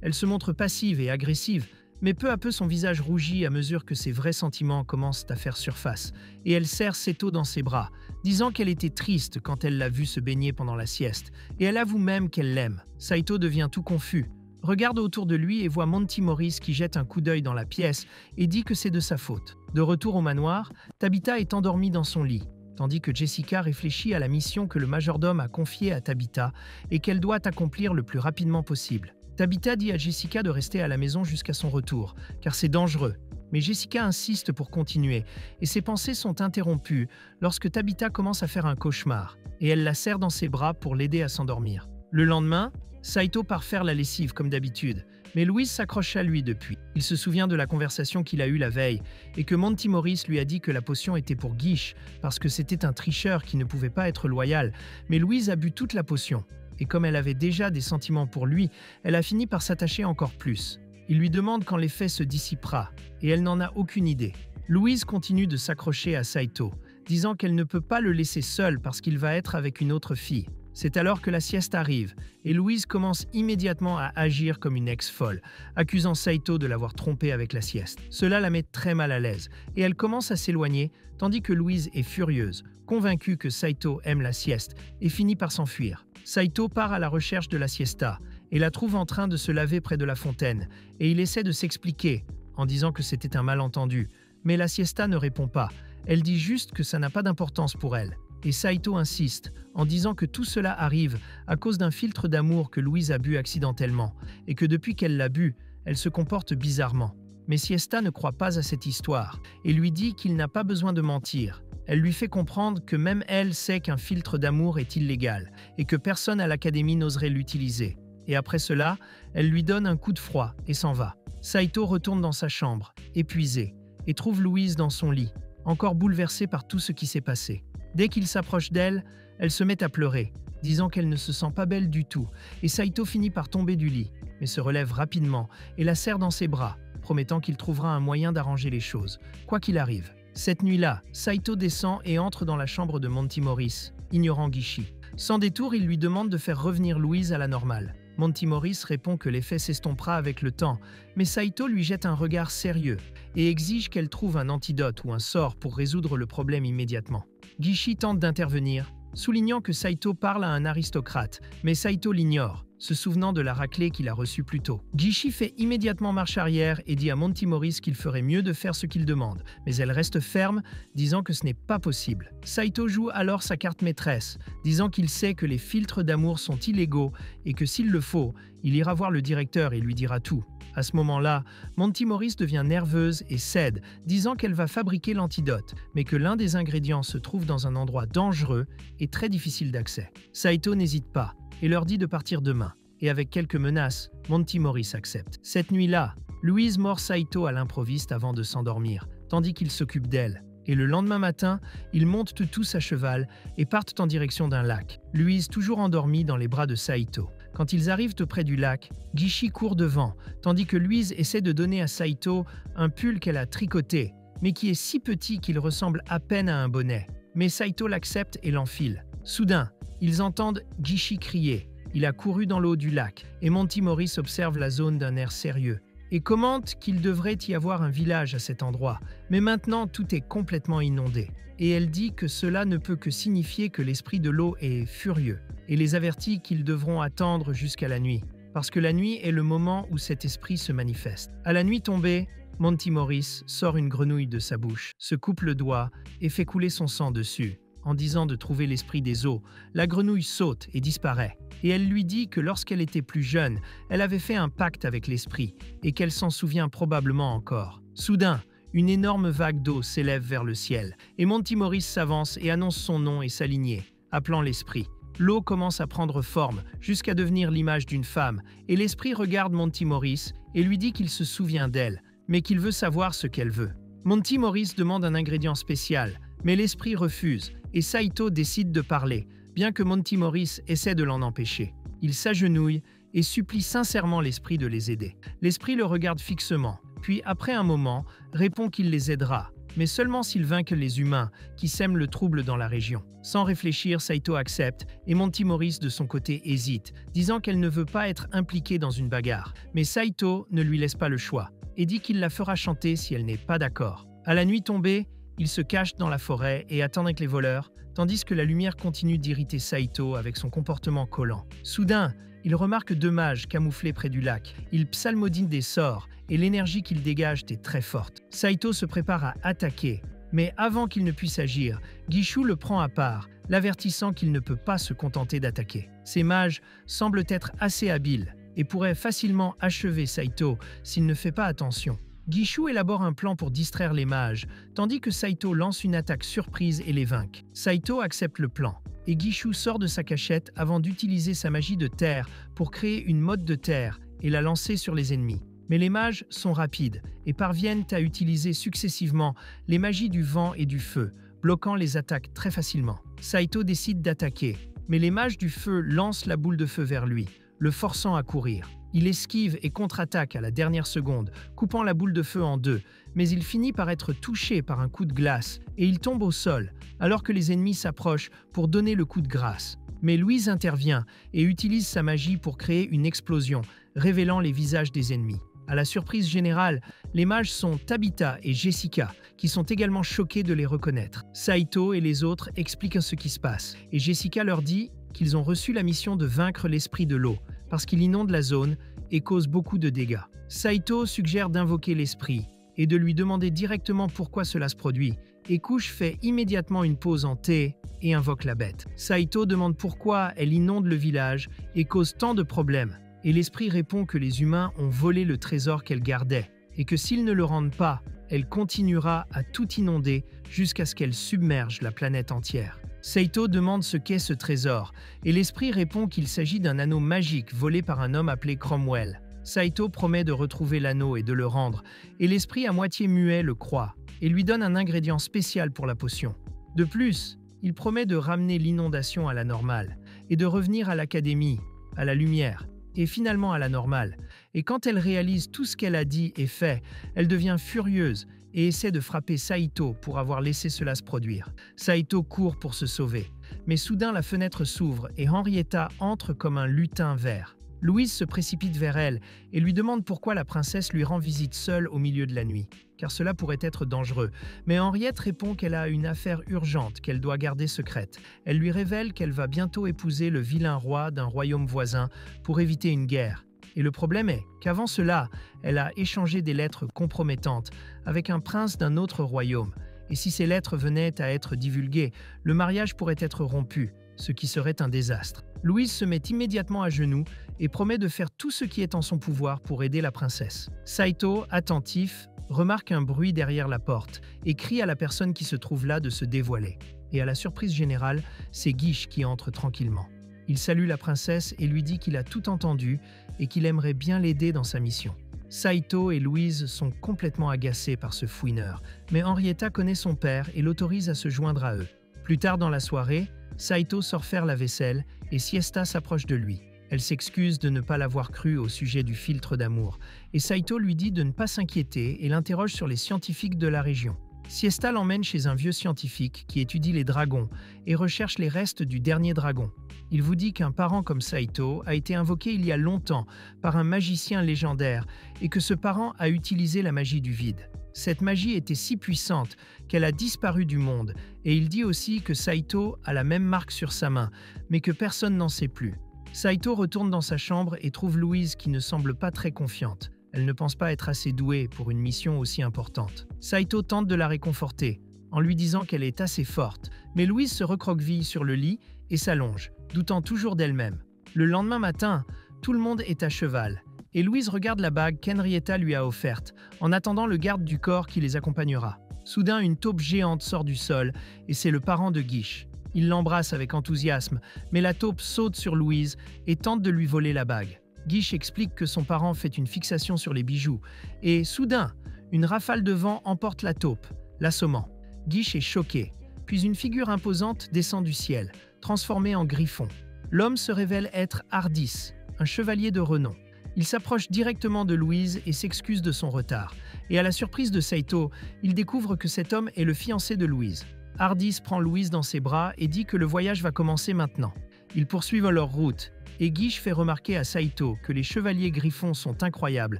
elle se montre passive et agressive, mais peu à peu son visage rougit à mesure que ses vrais sentiments commencent à faire surface, et elle serre Saito dans ses bras, disant qu'elle était triste quand elle l'a vu se baigner pendant la sieste, et elle avoue même qu'elle l'aime. Saito devient tout confus, regarde autour de lui et voit Monty Morris qui jette un coup d'œil dans la pièce et dit que c'est de sa faute. De retour au manoir, Tabitha est endormie dans son lit, tandis que Jessica réfléchit à la mission que le majordome a confiée à Tabitha et qu'elle doit accomplir le plus rapidement possible. Tabitha dit à Jessica de rester à la maison jusqu'à son retour, car c'est dangereux. Mais Jessica insiste pour continuer, et ses pensées sont interrompues lorsque Tabitha commence à faire un cauchemar, et elle la serre dans ses bras pour l'aider à s'endormir. Le lendemain, Saito part faire la lessive comme d'habitude, mais Louise s'accroche à lui depuis. Il se souvient de la conversation qu'il a eue la veille, et que Monty Morris lui a dit que la potion était pour Guiche, parce que c'était un tricheur qui ne pouvait pas être loyal, mais Louise a bu toute la potion. Et comme elle avait déjà des sentiments pour lui, elle a fini par s'attacher encore plus. Il lui demande quand l'effet se dissipera, et elle n'en a aucune idée. Louise continue de s'accrocher à Saito, disant qu'elle ne peut pas le laisser seul parce qu'il va être avec une autre fille. C'est alors que la sieste arrive, et Louise commence immédiatement à agir comme une ex-folle, accusant Saito de l'avoir trompée avec la sieste. Cela la met très mal à l'aise, et elle commence à s'éloigner, tandis que Louise est furieuse, convaincue que Saito aime la sieste, et finit par s'enfuir. Saito part à la recherche de la siesta et la trouve en train de se laver près de la fontaine, et il essaie de s'expliquer en disant que c'était un malentendu, mais la siesta ne répond pas. Elle dit juste que ça n'a pas d'importance pour elle. Et Saito insiste en disant que tout cela arrive à cause d'un filtre d'amour que Louise a bu accidentellement et que depuis qu'elle l'a bu, elle se comporte bizarrement. Mais Siesta ne croit pas à cette histoire et lui dit qu'il n'a pas besoin de mentir. Elle lui fait comprendre que même elle sait qu'un filtre d'amour est illégal et que personne à l'académie n'oserait l'utiliser. Et après cela, elle lui donne un coup de froid et s'en va. Saito retourne dans sa chambre, épuisé, et trouve Louise dans son lit, encore bouleversée par tout ce qui s'est passé. Dès qu'il s'approche d'elle, elle se met à pleurer, disant qu'elle ne se sent pas belle du tout, et Saito finit par tomber du lit, mais se relève rapidement et la serre dans ses bras, promettant qu'il trouvera un moyen d'arranger les choses, quoi qu'il arrive. Cette nuit-là, Saito descend et entre dans la chambre de Monty Morris, ignorant Guiche. Sans détour, il lui demande de faire revenir Louise à la normale. Monty Morris répond que l'effet s'estompera avec le temps, mais Saito lui jette un regard sérieux et exige qu'elle trouve un antidote ou un sort pour résoudre le problème immédiatement. Guiche tente d'intervenir, soulignant que Saito parle à un aristocrate, mais Saito l'ignore, se souvenant de la raclée qu'il a reçue plus tôt. Guiche fait immédiatement marche arrière et dit à Monty Morris qu'il ferait mieux de faire ce qu'il demande, mais elle reste ferme, disant que ce n'est pas possible. Saito joue alors sa carte maîtresse, disant qu'il sait que les filtres d'amour sont illégaux et que s'il le faut, il ira voir le directeur et lui dira tout. À ce moment-là, Monty Morris devient nerveuse et cède, disant qu'elle va fabriquer l'antidote, mais que l'un des ingrédients se trouve dans un endroit dangereux et très difficile d'accès. Saito n'hésite pas et leur dit de partir demain. Et avec quelques menaces, Monty Morris accepte. Cette nuit-là, Louise mord Saito à l'improviste avant de s'endormir, tandis qu'il s'occupe d'elle. Et le lendemain matin, ils montent tous à cheval et partent en direction d'un lac, Louise toujours endormie dans les bras de Saito. Quand ils arrivent auprès du lac, Guiche court devant, tandis que Louise essaie de donner à Saito un pull qu'elle a tricoté, mais qui est si petit qu'il ressemble à peine à un bonnet. Mais Saito l'accepte et l'enfile. Soudain, ils entendent Guiche crier. Il a couru dans l'eau du lac, et Monty Morris observe la zone d'un air sérieux et commente qu'il devrait y avoir un village à cet endroit. Mais maintenant, tout est complètement inondé. Et elle dit que cela ne peut que signifier que l'esprit de l'eau est furieux, et les avertit qu'ils devront attendre jusqu'à la nuit, parce que la nuit est le moment où cet esprit se manifeste. À la nuit tombée, Monty Morris sort une grenouille de sa bouche, se coupe le doigt et fait couler son sang dessus, en disant de trouver l'esprit des eaux, la grenouille saute et disparaît. Et elle lui dit que lorsqu'elle était plus jeune, elle avait fait un pacte avec l'esprit et qu'elle s'en souvient probablement encore. Soudain, une énorme vague d'eau s'élève vers le ciel et Monty Morris s'avance et annonce son nom et sa lignée, appelant l'esprit. L'eau commence à prendre forme jusqu'à devenir l'image d'une femme et l'esprit regarde Monty Morris et lui dit qu'il se souvient d'elle, mais qu'il veut savoir ce qu'elle veut. Monty Morris demande un ingrédient spécial, mais l'esprit refuse et Saito décide de parler, bien que Monty Morris essaie de l'en empêcher. Il s'agenouille et supplie sincèrement l'esprit de les aider. L'esprit le regarde fixement, puis après un moment, répond qu'il les aidera, mais seulement s'il vainque les humains qui sèment le trouble dans la région. Sans réfléchir, Saito accepte et Monty Morris de son côté hésite, disant qu'elle ne veut pas être impliquée dans une bagarre. Mais Saito ne lui laisse pas le choix et dit qu'il la fera chanter si elle n'est pas d'accord. À la nuit tombée, il se cache dans la forêt et attend avec les voleurs, tandis que la lumière continue d'irriter Saito avec son comportement collant. Soudain, il remarque deux mages camouflés près du lac. Ils psalmodient des sorts et l'énergie qu'ils dégagent est très forte. Saito se prépare à attaquer, mais avant qu'il ne puisse agir, Gishu le prend à part, l'avertissant qu'il ne peut pas se contenter d'attaquer. Ces mages semblent être assez habiles et pourraient facilement achever Saito s'il ne fait pas attention. Gishu élabore un plan pour distraire les mages, tandis que Saito lance une attaque surprise et les vainque. Saito accepte le plan, et Gishu sort de sa cachette avant d'utiliser sa magie de terre pour créer une motte de terre et la lancer sur les ennemis. Mais les mages sont rapides et parviennent à utiliser successivement les magies du vent et du feu, bloquant les attaques très facilement. Saito décide d'attaquer, mais les mages du feu lancent la boule de feu vers lui, le forçant à courir. Il esquive et contre-attaque à la dernière seconde, coupant la boule de feu en deux, mais il finit par être touché par un coup de glace et il tombe au sol, alors que les ennemis s'approchent pour donner le coup de grâce. Mais Louise intervient et utilise sa magie pour créer une explosion, révélant les visages des ennemis. À la surprise générale, les mages sont Tabitha et Jessica, qui sont également choqués de les reconnaître. Saito et les autres expliquent ce qui se passe, et Jessica leur dit qu'ils ont reçu la mission de vaincre l'esprit de l'eau, parce qu'il inonde la zone et cause beaucoup de dégâts. Saito suggère d'invoquer l'esprit et de lui demander directement pourquoi cela se produit, et Kush fait immédiatement une pause en thé et invoque la bête. Saito demande pourquoi elle inonde le village et cause tant de problèmes, et l'esprit répond que les humains ont volé le trésor qu'elle gardait, et que s'ils ne le rendent pas, elle continuera à tout inonder jusqu'à ce qu'elle submerge la planète entière. Saito demande ce qu'est ce trésor, et l'esprit répond qu'il s'agit d'un anneau magique volé par un homme appelé Cromwell. Saito promet de retrouver l'anneau et de le rendre, et l'esprit à moitié muet le croit, et lui donne un ingrédient spécial pour la potion. De plus, il promet de ramener l'inondation à la normale, et de revenir à l'académie, à la lumière, et finalement à la normale. Et quand elle réalise tout ce qu'elle a dit et fait, elle devient furieuse et essaie de frapper Saito pour avoir laissé cela se produire. Saito court pour se sauver, mais soudain la fenêtre s'ouvre et Henrietta entre comme un lutin vert. Louise se précipite vers elle et lui demande pourquoi la princesse lui rend visite seule au milieu de la nuit, car cela pourrait être dangereux. Mais Henriette répond qu'elle a une affaire urgente qu'elle doit garder secrète. Elle lui révèle qu'elle va bientôt épouser le vilain roi d'un royaume voisin pour éviter une guerre. Et le problème est qu'avant cela, elle a échangé des lettres compromettantes avec un prince d'un autre royaume. Et si ces lettres venaient à être divulguées, le mariage pourrait être rompu, ce qui serait un désastre. Louise se met immédiatement à genoux et promet de faire tout ce qui est en son pouvoir pour aider la princesse. Saito, attentif, remarque un bruit derrière la porte et crie à la personne qui se trouve là de se dévoiler. Et à la surprise générale, c'est Guiche qui entre tranquillement. Il salue la princesse et lui dit qu'il a tout entendu et qu'il aimerait bien l'aider dans sa mission. Saito et Louise sont complètement agacés par ce fouineur, mais Henrietta connaît son père et l'autorise à se joindre à eux. Plus tard dans la soirée, Saito sort faire la vaisselle et Siesta s'approche de lui. Elle s'excuse de ne pas l'avoir cru au sujet du filtre d'amour, et Saito lui dit de ne pas s'inquiéter et l'interroge sur les scientifiques de la région. Siesta l'emmène chez un vieux scientifique qui étudie les dragons et recherche les restes du dernier dragon. Il vous dit qu'un parent comme Saito a été invoqué il y a longtemps par un magicien légendaire et que ce parent a utilisé la magie du vide. Cette magie était si puissante qu'elle a disparu du monde, et il dit aussi que Saito a la même marque sur sa main, mais que personne n'en sait plus. Saito retourne dans sa chambre et trouve Louise qui ne semble pas très confiante. Elle ne pense pas être assez douée pour une mission aussi importante. Saito tente de la réconforter, en lui disant qu'elle est assez forte. Mais Louise se recroqueville sur le lit et s'allonge, doutant toujours d'elle-même. Le lendemain matin, tout le monde est à cheval, et Louise regarde la bague qu'Henrietta lui a offerte, en attendant le garde du corps qui les accompagnera. Soudain, une taupe géante sort du sol, et c'est le parent de Guiche. Il l'embrasse avec enthousiasme, mais la taupe saute sur Louise et tente de lui voler la bague. Guiche explique que son parent fait une fixation sur les bijoux, et soudain, une rafale de vent emporte la taupe, l'assommant. Guiche est choqué, puis une figure imposante descend du ciel, transformée en griffon. L'homme se révèle être Hardis, un chevalier de renom. Il s'approche directement de Louise et s'excuse de son retard. Et à la surprise de Saito, il découvre que cet homme est le fiancé de Louise. Hardis prend Louise dans ses bras et dit que le voyage va commencer maintenant. Ils poursuivent leur route, et Guiche fait remarquer à Saito que les chevaliers griffons sont incroyables,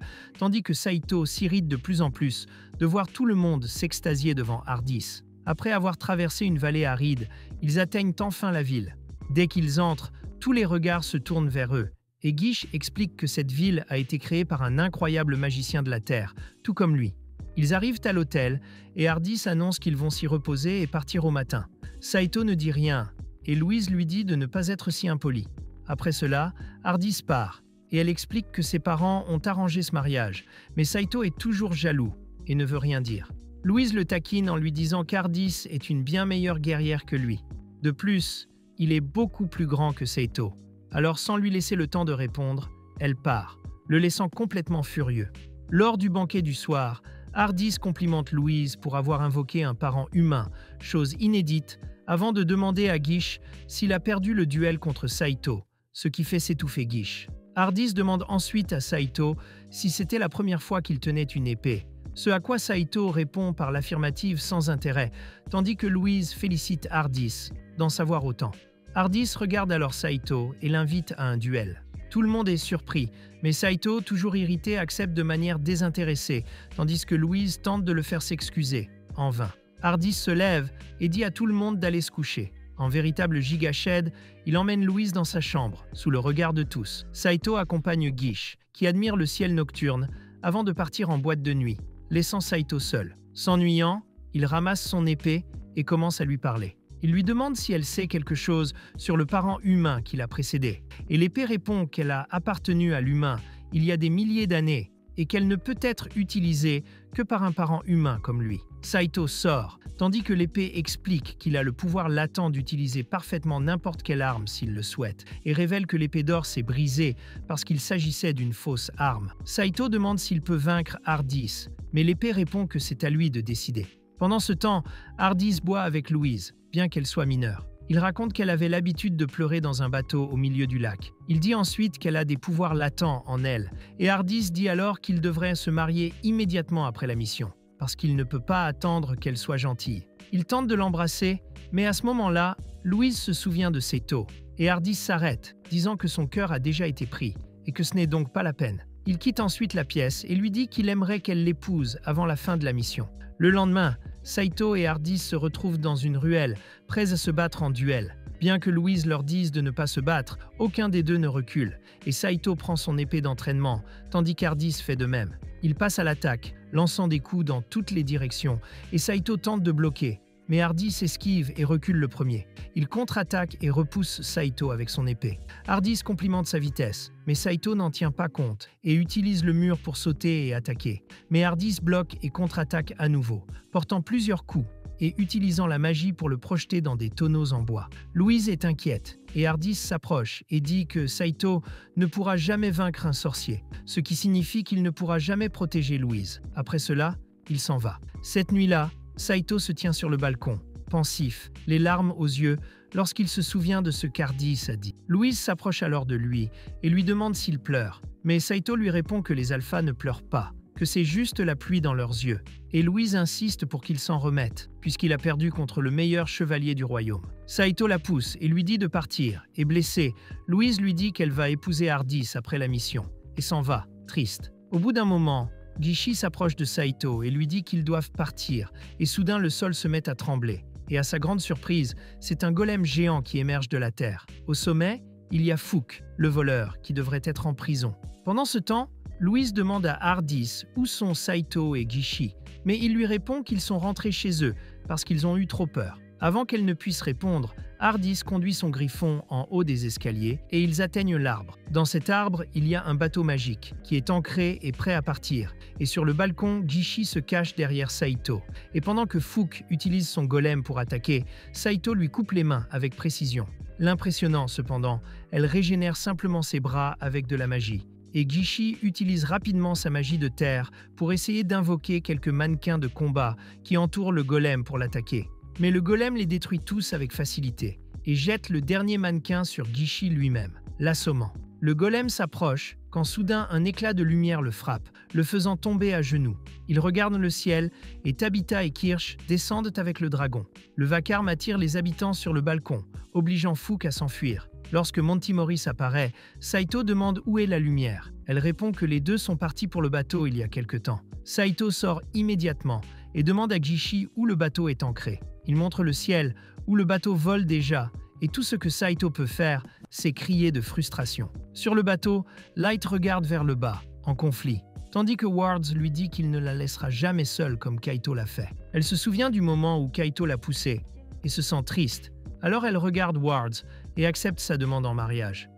tandis que Saito s'irrite de plus en plus de voir tout le monde s'extasier devant Hardis. Après avoir traversé une vallée aride, ils atteignent enfin la ville. Dès qu'ils entrent, tous les regards se tournent vers eux, et Guiche explique que cette ville a été créée par un incroyable magicien de la Terre, tout comme lui. Ils arrivent à l'hôtel, et Hardis annonce qu'ils vont s'y reposer et partir au matin. Saito ne dit rien, et Louise lui dit de ne pas être si impolie. Après cela, Hardis part, et elle explique que ses parents ont arrangé ce mariage, mais Saito est toujours jaloux, et ne veut rien dire. Louise le taquine en lui disant qu'Hardis est une bien meilleure guerrière que lui. De plus, il est beaucoup plus grand que Saito. Alors sans lui laisser le temps de répondre, elle part, le laissant complètement furieux. Lors du banquet du soir, Hardis complimente Louise pour avoir invoqué un parent humain, chose inédite, avant de demander à Guiche s'il a perdu le duel contre Saito, ce qui fait s'étouffer Guiche. Hardis demande ensuite à Saito si c'était la première fois qu'il tenait une épée, ce à quoi Saito répond par l'affirmative sans intérêt, tandis que Louise félicite Hardis d'en savoir autant. Hardis regarde alors Saito et l'invite à un duel. Tout le monde est surpris, mais Saito, toujours irrité, accepte de manière désintéressée, tandis que Louise tente de le faire s'excuser, en vain. Hardis se lève et dit à tout le monde d'aller se coucher. En véritable gigachède, il emmène Louise dans sa chambre, sous le regard de tous. Saito accompagne Guiche, qui admire le ciel nocturne, avant de partir en boîte de nuit, laissant Saito seul. S'ennuyant, il ramasse son épée et commence à lui parler. Il lui demande si elle sait quelque chose sur le parent humain qui l'a précédé. Et l'épée répond qu'elle a appartenu à l'humain il y a des milliers d'années et qu'elle ne peut être utilisée que par un parent humain comme lui. Saito sort, tandis que l'épée explique qu'il a le pouvoir latent d'utiliser parfaitement n'importe quelle arme s'il le souhaite, et révèle que l'épée d'or s'est brisée parce qu'il s'agissait d'une fausse arme. Saito demande s'il peut vaincre Hardis, mais l'épée répond que c'est à lui de décider. Pendant ce temps, Hardis boit avec Louise, bien qu'elle soit mineure. Il raconte qu'elle avait l'habitude de pleurer dans un bateau au milieu du lac. Il dit ensuite qu'elle a des pouvoirs latents en elle, et Hardis dit alors qu'il devrait se marier immédiatement après la mission, parce qu'il ne peut pas attendre qu'elle soit gentille. Il tente de l'embrasser, mais à ce moment-là, Louise se souvient de Saito, et Hardis s'arrête, disant que son cœur a déjà été pris, et que ce n'est donc pas la peine. Il quitte ensuite la pièce et lui dit qu'il aimerait qu'elle l'épouse avant la fin de la mission. Le lendemain, Saito et Hardis se retrouvent dans une ruelle, prêts à se battre en duel. Bien que Louise leur dise de ne pas se battre, aucun des deux ne recule, et Saito prend son épée d'entraînement, tandis qu'Hardis fait de même. Il passe à l'attaque, lançant des coups dans toutes les directions, et Saito tente de bloquer, mais Hardis esquive et recule le premier. Il contre-attaque et repousse Saito avec son épée. Hardis complimente sa vitesse, mais Saito n'en tient pas compte et utilise le mur pour sauter et attaquer. Mais Hardis bloque et contre-attaque à nouveau, portant plusieurs coups et utilisant la magie pour le projeter dans des tonneaux en bois. Louise est inquiète et Hardis s'approche et dit que Saito ne pourra jamais vaincre un sorcier, ce qui signifie qu'il ne pourra jamais protéger Louise. Après cela, il s'en va. Cette nuit-là, Saito se tient sur le balcon, pensif, les larmes aux yeux, lorsqu'il se souvient de ce qu'Hardis a dit. Louise s'approche alors de lui et lui demande s'il pleure, mais Saito lui répond que les alphas ne pleurent pas, que c'est juste la pluie dans leurs yeux, et Louise insiste pour qu'il s'en remette, puisqu'il a perdu contre le meilleur chevalier du royaume. Saito la pousse et lui dit de partir, et blessée, Louise lui dit qu'elle va épouser Hardis après la mission, et s'en va, triste. Au bout d'un moment, Guiche s'approche de Saito et lui dit qu'ils doivent partir, et soudain le sol se met à trembler. Et à sa grande surprise, c'est un golem géant qui émerge de la terre. Au sommet, il y a Fouk, le voleur, qui devrait être en prison. Pendant ce temps, Louise demande à Hardis où sont Saito et Guiche, mais il lui répond qu'ils sont rentrés chez eux, parce qu'ils ont eu trop peur. Avant qu'elle ne puisse répondre, Hardis conduit son griffon en haut des escaliers et ils atteignent l'arbre. Dans cet arbre, il y a un bateau magique qui est ancré et prêt à partir. Et sur le balcon, Gishi se cache derrière Saito. Et pendant que Fook utilise son golem pour attaquer, Saito lui coupe les mains avec précision. L'impressionnant cependant, elle régénère simplement ses bras avec de la magie. Et Gishi utilise rapidement sa magie de terre pour essayer d'invoquer quelques mannequins de combat qui entourent le golem pour l'attaquer. Mais le golem les détruit tous avec facilité et jette le dernier mannequin sur Gishi lui-même, l'assommant. Le golem s'approche quand soudain un éclat de lumière le frappe, le faisant tomber à genoux. Il regarde le ciel et Tabitha et Kirsch descendent avec le dragon. Le vacarme attire les habitants sur le balcon, obligeant Fook à s'enfuir. Lorsque Monty Morris apparaît, Saito demande où est la lumière. Elle répond que les deux sont partis pour le bateau il y a quelque temps. Saito sort immédiatement et demande à Gishi où le bateau est ancré. Il montre le ciel, où le bateau vole déjà, et tout ce que Saito peut faire, c'est crier de frustration. Sur le bateau, Light regarde vers le bas, en conflit, tandis que Wards lui dit qu'il ne la laissera jamais seule comme Kaito l'a fait. Elle se souvient du moment où Kaito l'a poussée, et se sent triste. Alors elle regarde Wards et accepte sa demande en mariage.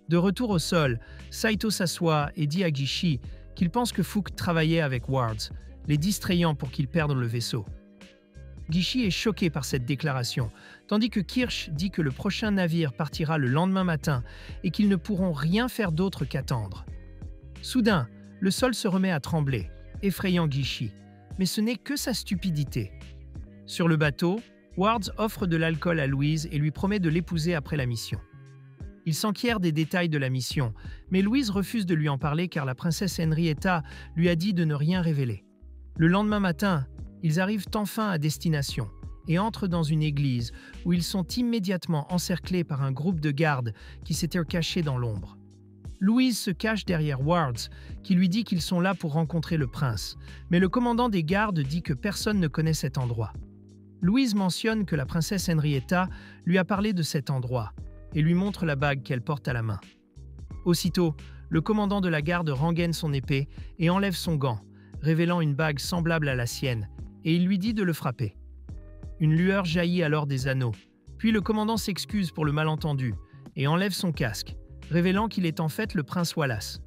De retour au sol, Saito s'assoit et dit à Gishi qu'il pense que Fook travaillait avec Wards, les distrayant pour qu'ils perdent le vaisseau. Gishi est choqué par cette déclaration, tandis que Kirsch dit que le prochain navire partira le lendemain matin et qu'ils ne pourront rien faire d'autre qu'attendre. Soudain, le sol se remet à trembler, effrayant Gishi, mais ce n'est que sa stupidité. Sur le bateau, Wards offre de l'alcool à Louise et lui promet de l'épouser après la mission. Il s'enquiert des détails de la mission, mais Louise refuse de lui en parler car la princesse Henrietta lui a dit de ne rien révéler. Le lendemain matin, ils arrivent enfin à destination et entrent dans une église où ils sont immédiatement encerclés par un groupe de gardes qui s'étaient cachés dans l'ombre. Louise se cache derrière Wards, qui lui dit qu'ils sont là pour rencontrer le prince, mais le commandant des gardes dit que personne ne connaît cet endroit. Louise mentionne que la princesse Henrietta lui a parlé de cet endroit et lui montre la bague qu'elle porte à la main. Aussitôt, le commandant de la garde rengaine son épée et enlève son gant, révélant une bague semblable à la sienne, et il lui dit de le frapper. Une lueur jaillit alors des anneaux, puis le commandant s'excuse pour le malentendu et enlève son casque, révélant qu'il est en fait le prince Wallace.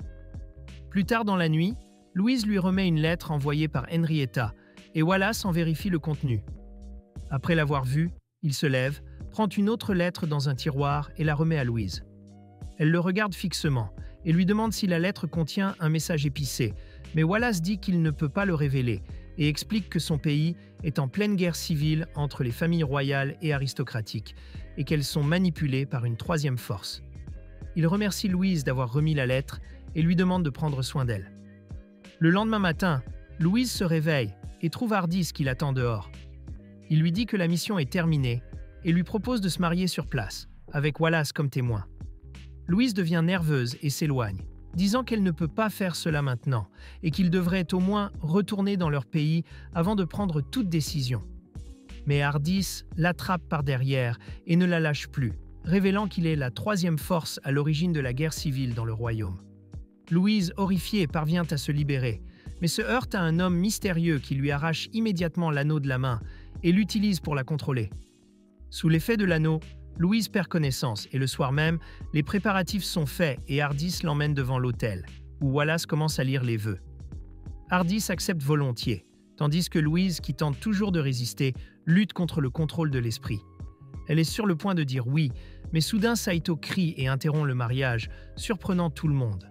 Plus tard dans la nuit, Louise lui remet une lettre envoyée par Henrietta, et Wallace en vérifie le contenu. Après l'avoir vue, il se lève, prend une autre lettre dans un tiroir et la remet à Louise. Elle le regarde fixement et lui demande si la lettre contient un message épicé, mais Wallace dit qu'il ne peut pas le révéler et explique que son pays est en pleine guerre civile entre les familles royales et aristocratiques et qu'elles sont manipulées par une troisième force. Il remercie Louise d'avoir remis la lettre et lui demande de prendre soin d'elle. Le lendemain matin, Louise se réveille et trouve Hardis qui l'attend dehors. Il lui dit que la mission est terminée et lui propose de se marier sur place, avec Wallace comme témoin. Louise devient nerveuse et s'éloigne, disant qu'elle ne peut pas faire cela maintenant et qu'ils devraient au moins retourner dans leur pays avant de prendre toute décision. Mais Hardis l'attrape par derrière et ne la lâche plus, révélant qu'il est la troisième force à l'origine de la guerre civile dans le royaume. Louise, horrifiée, parvient à se libérer, mais se heurte à un homme mystérieux qui lui arrache immédiatement l'anneau de la main et l'utilise pour la contrôler. Sous l'effet de l'anneau, Louise perd connaissance et le soir même, les préparatifs sont faits et Hardis l'emmène devant l'autel, où Wallace commence à lire les vœux. Hardis accepte volontiers, tandis que Louise, qui tente toujours de résister, lutte contre le contrôle de l'esprit. Elle est sur le point de dire oui, mais soudain Saito crie et interrompt le mariage, surprenant tout le monde.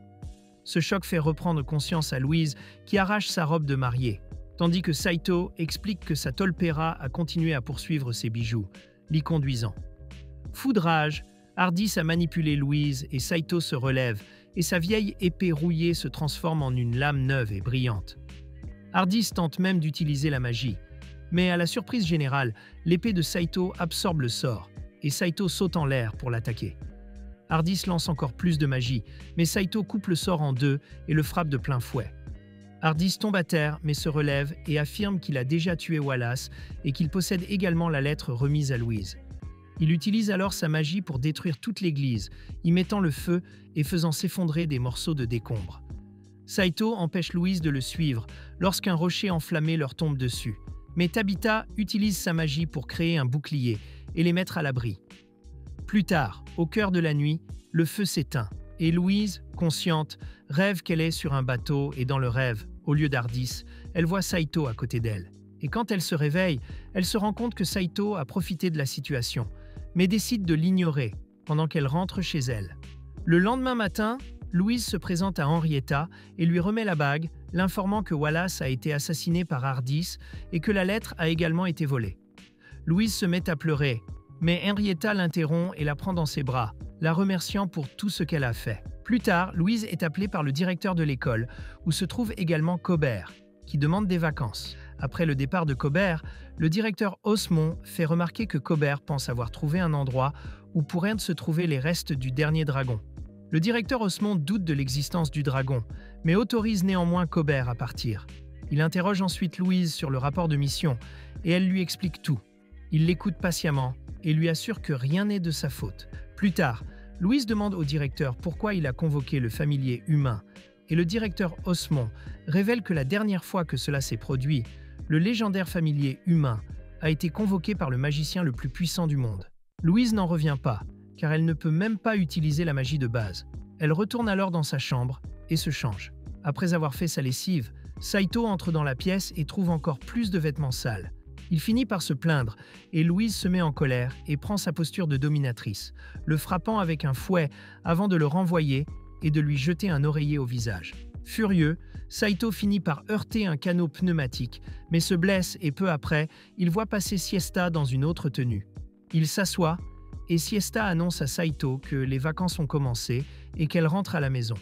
Ce choc fait reprendre conscience à Louise, qui arrache sa robe de mariée, tandis que Saito explique que sa tolpera a continué à poursuivre ses bijoux, l'y conduisant. Fou de rage, Hardis a manipulé Louise et Saito se relève, et sa vieille épée rouillée se transforme en une lame neuve et brillante. Hardis tente même d'utiliser la magie, mais à la surprise générale, l'épée de Saito absorbe le sort, et Saito saute en l'air pour l'attaquer. Hardis lance encore plus de magie, mais Saito coupe le sort en deux et le frappe de plein fouet. Hardis tombe à terre mais se relève et affirme qu'il a déjà tué Wallace et qu'il possède également la lettre remise à Louise. Il utilise alors sa magie pour détruire toute l'église, y mettant le feu et faisant s'effondrer des morceaux de décombres. Saito empêche Louise de le suivre lorsqu'un rocher enflammé leur tombe dessus, Mais Tabitha utilise sa magie pour créer un bouclier et les mettre à l'abri. Plus tard, au cœur de la nuit, le feu s'éteint et Louise, consciente, rêve qu'elle est sur un bateau et dans le rêve, au lieu d'Ardis, elle voit Saito à côté d'elle. Et quand elle se réveille, elle se rend compte que Saito a profité de la situation, mais décide de l'ignorer pendant qu'elle rentre chez elle. Le lendemain matin, Louise se présente à Henrietta et lui remet la bague, l'informant que Wallace a été assassiné par Ardis et que la lettre a également été volée. Louise se met à pleurer, mais Henrietta l'interrompt et la prend dans ses bras, la remerciant pour tout ce qu'elle a fait. Plus tard, Louise est appelée par le directeur de l'école, où se trouve également Cobert, qui demande des vacances. Après le départ de Cobert, le directeur Osmond fait remarquer que Cobert pense avoir trouvé un endroit où pourraient se trouver les restes du dernier dragon. Le directeur Osmond doute de l'existence du dragon, mais autorise néanmoins Cobert à partir. Il interroge ensuite Louise sur le rapport de mission, et elle lui explique tout. Il l'écoute patiemment et lui assure que rien n'est de sa faute. Plus tard, Louise demande au directeur pourquoi il a convoqué le familier humain, et le directeur Osmond révèle que la dernière fois que cela s'est produit, le légendaire familier humain a été convoqué par le magicien le plus puissant du monde. Louise n'en revient pas, car elle ne peut même pas utiliser la magie de base. Elle retourne alors dans sa chambre et se change. Après avoir fait sa lessive, Saito entre dans la pièce et trouve encore plus de vêtements sales. Il finit par se plaindre et Louise se met en colère et prend sa posture de dominatrice, le frappant avec un fouet avant de le renvoyer et de lui jeter un oreiller au visage. Furieux, Saito finit par heurter un canot pneumatique, mais se blesse et peu après, il voit passer Siesta dans une autre tenue. Il s'assoit et Siesta annonce à Saito que les vacances ont commencé et qu'elle rentre à la maison.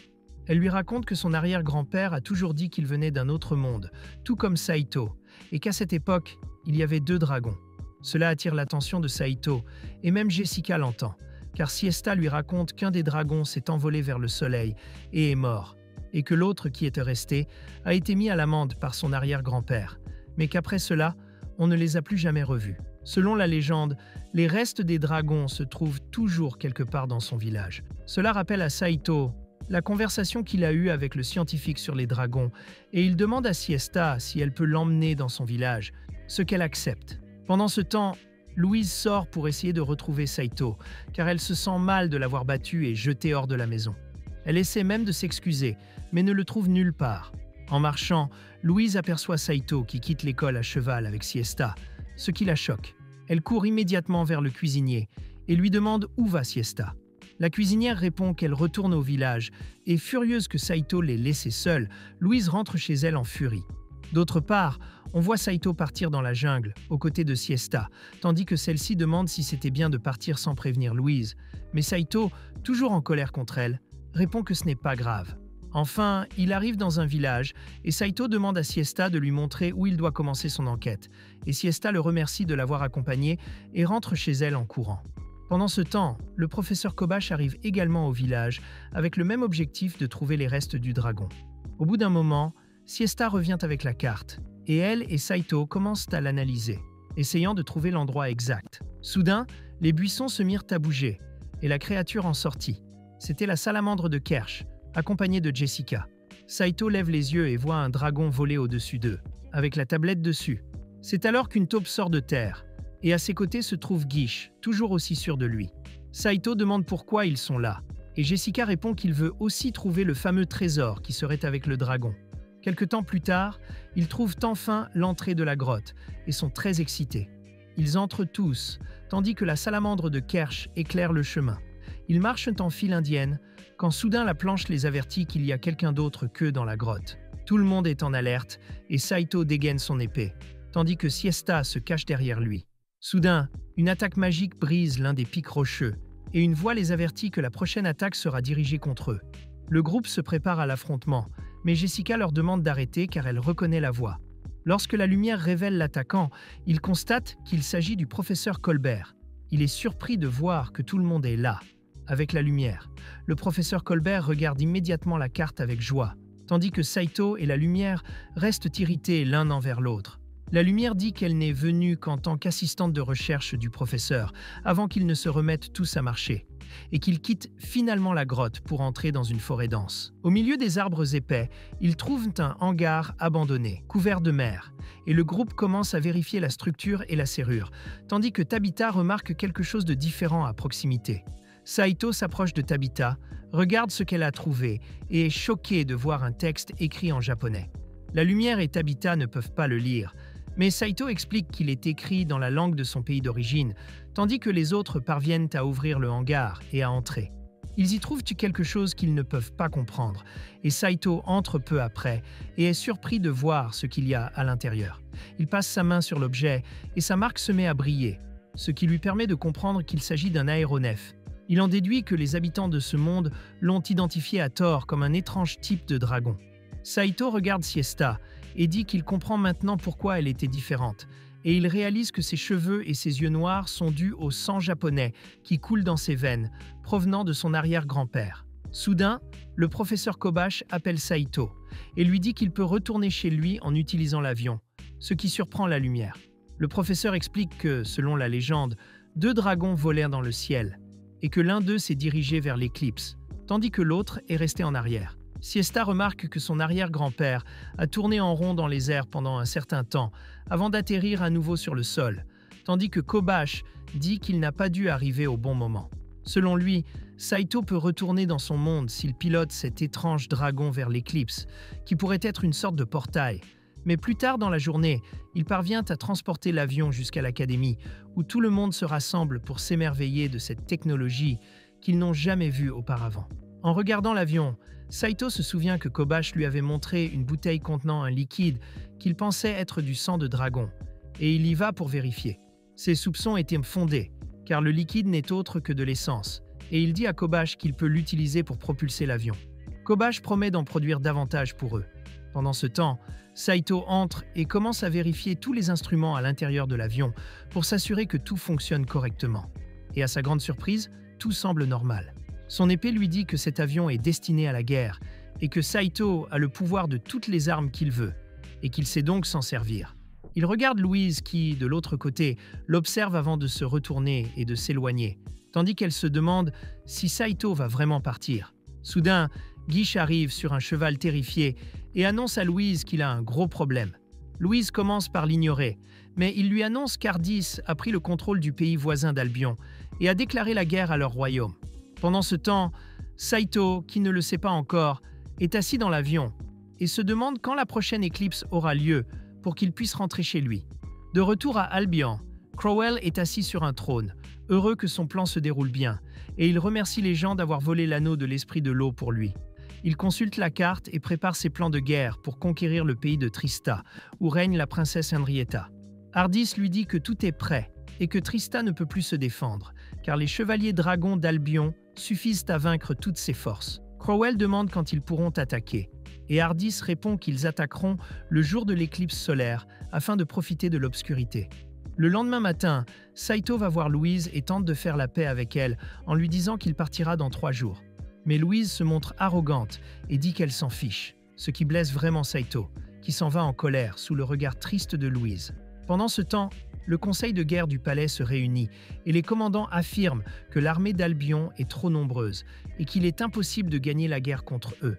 Elle lui raconte que son arrière-grand-père a toujours dit qu'il venait d'un autre monde, tout comme Saito, et qu'à cette époque, il y avait 2 dragons. Cela attire l'attention de Saito, et même Jessica l'entend, car Siesta lui raconte qu'un des dragons s'est envolé vers le soleil et est mort, et que l'autre qui était resté a été mis à l'amende par son arrière-grand-père, mais qu'après cela, on ne les a plus jamais revus. Selon la légende, les restes des dragons se trouvent toujours quelque part dans son village. Cela rappelle à Saito la conversation qu'il a eue avec le scientifique sur les dragons, et il demande à Siesta si elle peut l'emmener dans son village, ce qu'elle accepte. Pendant ce temps, Louise sort pour essayer de retrouver Saito, car elle se sent mal de l'avoir battu et jeté hors de la maison. Elle essaie même de s'excuser, mais ne le trouve nulle part. En marchant, Louise aperçoit Saito qui quitte l'école à cheval avec Siesta, ce qui la choque. Elle court immédiatement vers le cuisinier et lui demande où va Siesta. La cuisinière répond qu'elle retourne au village et, furieuse que Saito l'ait laissée seule, Louise rentre chez elle en furie. D'autre part, on voit Saito partir dans la jungle, aux côtés de Siesta, tandis que celle-ci demande si c'était bien de partir sans prévenir Louise. Mais Saito, toujours en colère contre elle, répond que ce n'est pas grave. Enfin, il arrive dans un village et Saito demande à Siesta de lui montrer où il doit commencer son enquête. Et Siesta le remercie de l'avoir accompagné et rentre chez elle en courant. Pendant ce temps, le professeur Kobash arrive également au village avec le même objectif de trouver les restes du dragon. Au bout d'un moment, Siesta revient avec la carte et elle et Saito commencent à l'analyser, essayant de trouver l'endroit exact. Soudain, les buissons se mirent à bouger et la créature en sortit. C'était la salamandre de Kersh, accompagnée de Jessica. Saito lève les yeux et voit un dragon voler au-dessus d'eux, avec la tablette dessus. C'est alors qu'une taupe sort de terre, et à ses côtés se trouve Guiche, toujours aussi sûr de lui. Saito demande pourquoi ils sont là, et Jessica répond qu'il veut aussi trouver le fameux trésor qui serait avec le dragon. Quelque temps plus tard, ils trouvent enfin l'entrée de la grotte, et sont très excités. Ils entrent tous, tandis que la salamandre de Kersh éclaire le chemin. Ils marchent en file indienne, quand soudain la planche les avertit qu'il y a quelqu'un d'autre qu'eux dans la grotte. Tout le monde est en alerte, et Saito dégaine son épée, tandis que Siesta se cache derrière lui. Soudain, une attaque magique brise l'un des pics rocheux, et une voix les avertit que la prochaine attaque sera dirigée contre eux. Le groupe se prépare à l'affrontement, mais Jessica leur demande d'arrêter car elle reconnaît la voix. Lorsque la lumière révèle l'attaquant, il constate qu'il s'agit du professeur Colbert. Il est surpris de voir que tout le monde est là, avec la lumière. Le professeur Colbert regarde immédiatement la carte avec joie, tandis que Saito et la lumière restent irrités l'un envers l'autre. La lumière dit qu'elle n'est venue qu'en tant qu'assistante de recherche du professeur, avant qu'ils ne se remettent tous à marcher. et qu'il quitte finalement la grotte pour entrer dans une forêt dense. Au milieu des arbres épais, ils trouvent un hangar abandonné, couvert de mer, et le groupe commence à vérifier la structure et la serrure, tandis que Tabitha remarque quelque chose de différent à proximité. Saito s'approche de Tabitha, regarde ce qu'elle a trouvé et est choqué de voir un texte écrit en japonais. La lumière et Tabitha ne peuvent pas le lire, mais Saito explique qu'il est écrit dans la langue de son pays d'origine, tandis que les autres parviennent à ouvrir le hangar et à entrer. Ils y trouvent quelque chose qu'ils ne peuvent pas comprendre, et Saito entre peu après et est surpris de voir ce qu'il y a à l'intérieur. Il passe sa main sur l'objet et sa marque se met à briller, ce qui lui permet de comprendre qu'il s'agit d'un aéronef. Il en déduit que les habitants de ce monde l'ont identifié à tort comme un étrange type de dragon. Saito regarde Siesta et dit qu'il comprend maintenant pourquoi elle était différente, et il réalise que ses cheveux et ses yeux noirs sont dus au sang japonais qui coule dans ses veines, provenant de son arrière-grand-père. Soudain, le professeur Kobashi appelle Saito et lui dit qu'il peut retourner chez lui en utilisant l'avion, ce qui surprend la lumière. Le professeur explique que, selon la légende, 2 dragons volèrent dans le ciel, et que l'un d'eux s'est dirigé vers l'éclipse, tandis que l'autre est resté en arrière. Siesta remarque que son arrière-grand-père a tourné en rond dans les airs pendant un certain temps avant d'atterrir à nouveau sur le sol, tandis que Kobashi dit qu'il n'a pas dû arriver au bon moment. Selon lui, Saito peut retourner dans son monde s'il pilote cet étrange dragon vers l'éclipse, qui pourrait être une sorte de portail. Mais plus tard dans la journée, il parvient à transporter l'avion jusqu'à l'académie, où tout le monde se rassemble pour s'émerveiller de cette technologie qu'ils n'ont jamais vue auparavant. En regardant l'avion, Saito se souvient que Kobashi lui avait montré une bouteille contenant un liquide qu'il pensait être du sang de dragon, et il y va pour vérifier. Ses soupçons étaient fondés, car le liquide n'est autre que de l'essence, et il dit à Kobashi qu'il peut l'utiliser pour propulser l'avion. Kobashi promet d'en produire davantage pour eux. Pendant ce temps, Saito entre et commence à vérifier tous les instruments à l'intérieur de l'avion pour s'assurer que tout fonctionne correctement. Et à sa grande surprise, tout semble normal. Son épée lui dit que cet avion est destiné à la guerre et que Saito a le pouvoir de toutes les armes qu'il veut et qu'il sait donc s'en servir. Il regarde Louise qui, de l'autre côté, l'observe avant de se retourner et de s'éloigner, tandis qu'elle se demande si Saito va vraiment partir. Soudain, Guiche arrive sur un cheval terrifié et annonce à Louise qu'il a un gros problème. Louise commence par l'ignorer, mais il lui annonce qu'Ardis a pris le contrôle du pays voisin d'Albion et a déclaré la guerre à leur royaume. Pendant ce temps, Saito, qui ne le sait pas encore, est assis dans l'avion et se demande quand la prochaine éclipse aura lieu pour qu'il puisse rentrer chez lui. De retour à Albion, Crowell est assis sur un trône, heureux que son plan se déroule bien, et il remercie les gens d'avoir volé l'anneau de l'esprit de l'eau pour lui. Il consulte la carte et prépare ses plans de guerre pour conquérir le pays de Trista, où règne la princesse Henrietta. Ardis lui dit que tout est prêt et que Trista ne peut plus se défendre, car les chevaliers dragons d'Albion suffisent à vaincre toutes ses forces. Crowell demande quand ils pourront attaquer, et Ardis répond qu'ils attaqueront le jour de l'éclipse solaire afin de profiter de l'obscurité. Le lendemain matin, Saito va voir Louise et tente de faire la paix avec elle en lui disant qu'il partira dans 3 jours. Mais Louise se montre arrogante et dit qu'elle s'en fiche, ce qui blesse vraiment Saito, qui s'en va en colère sous le regard triste de Louise. Pendant ce temps, le conseil de guerre du palais se réunit et les commandants affirment que l'armée d'Albion est trop nombreuse et qu'il est impossible de gagner la guerre contre eux.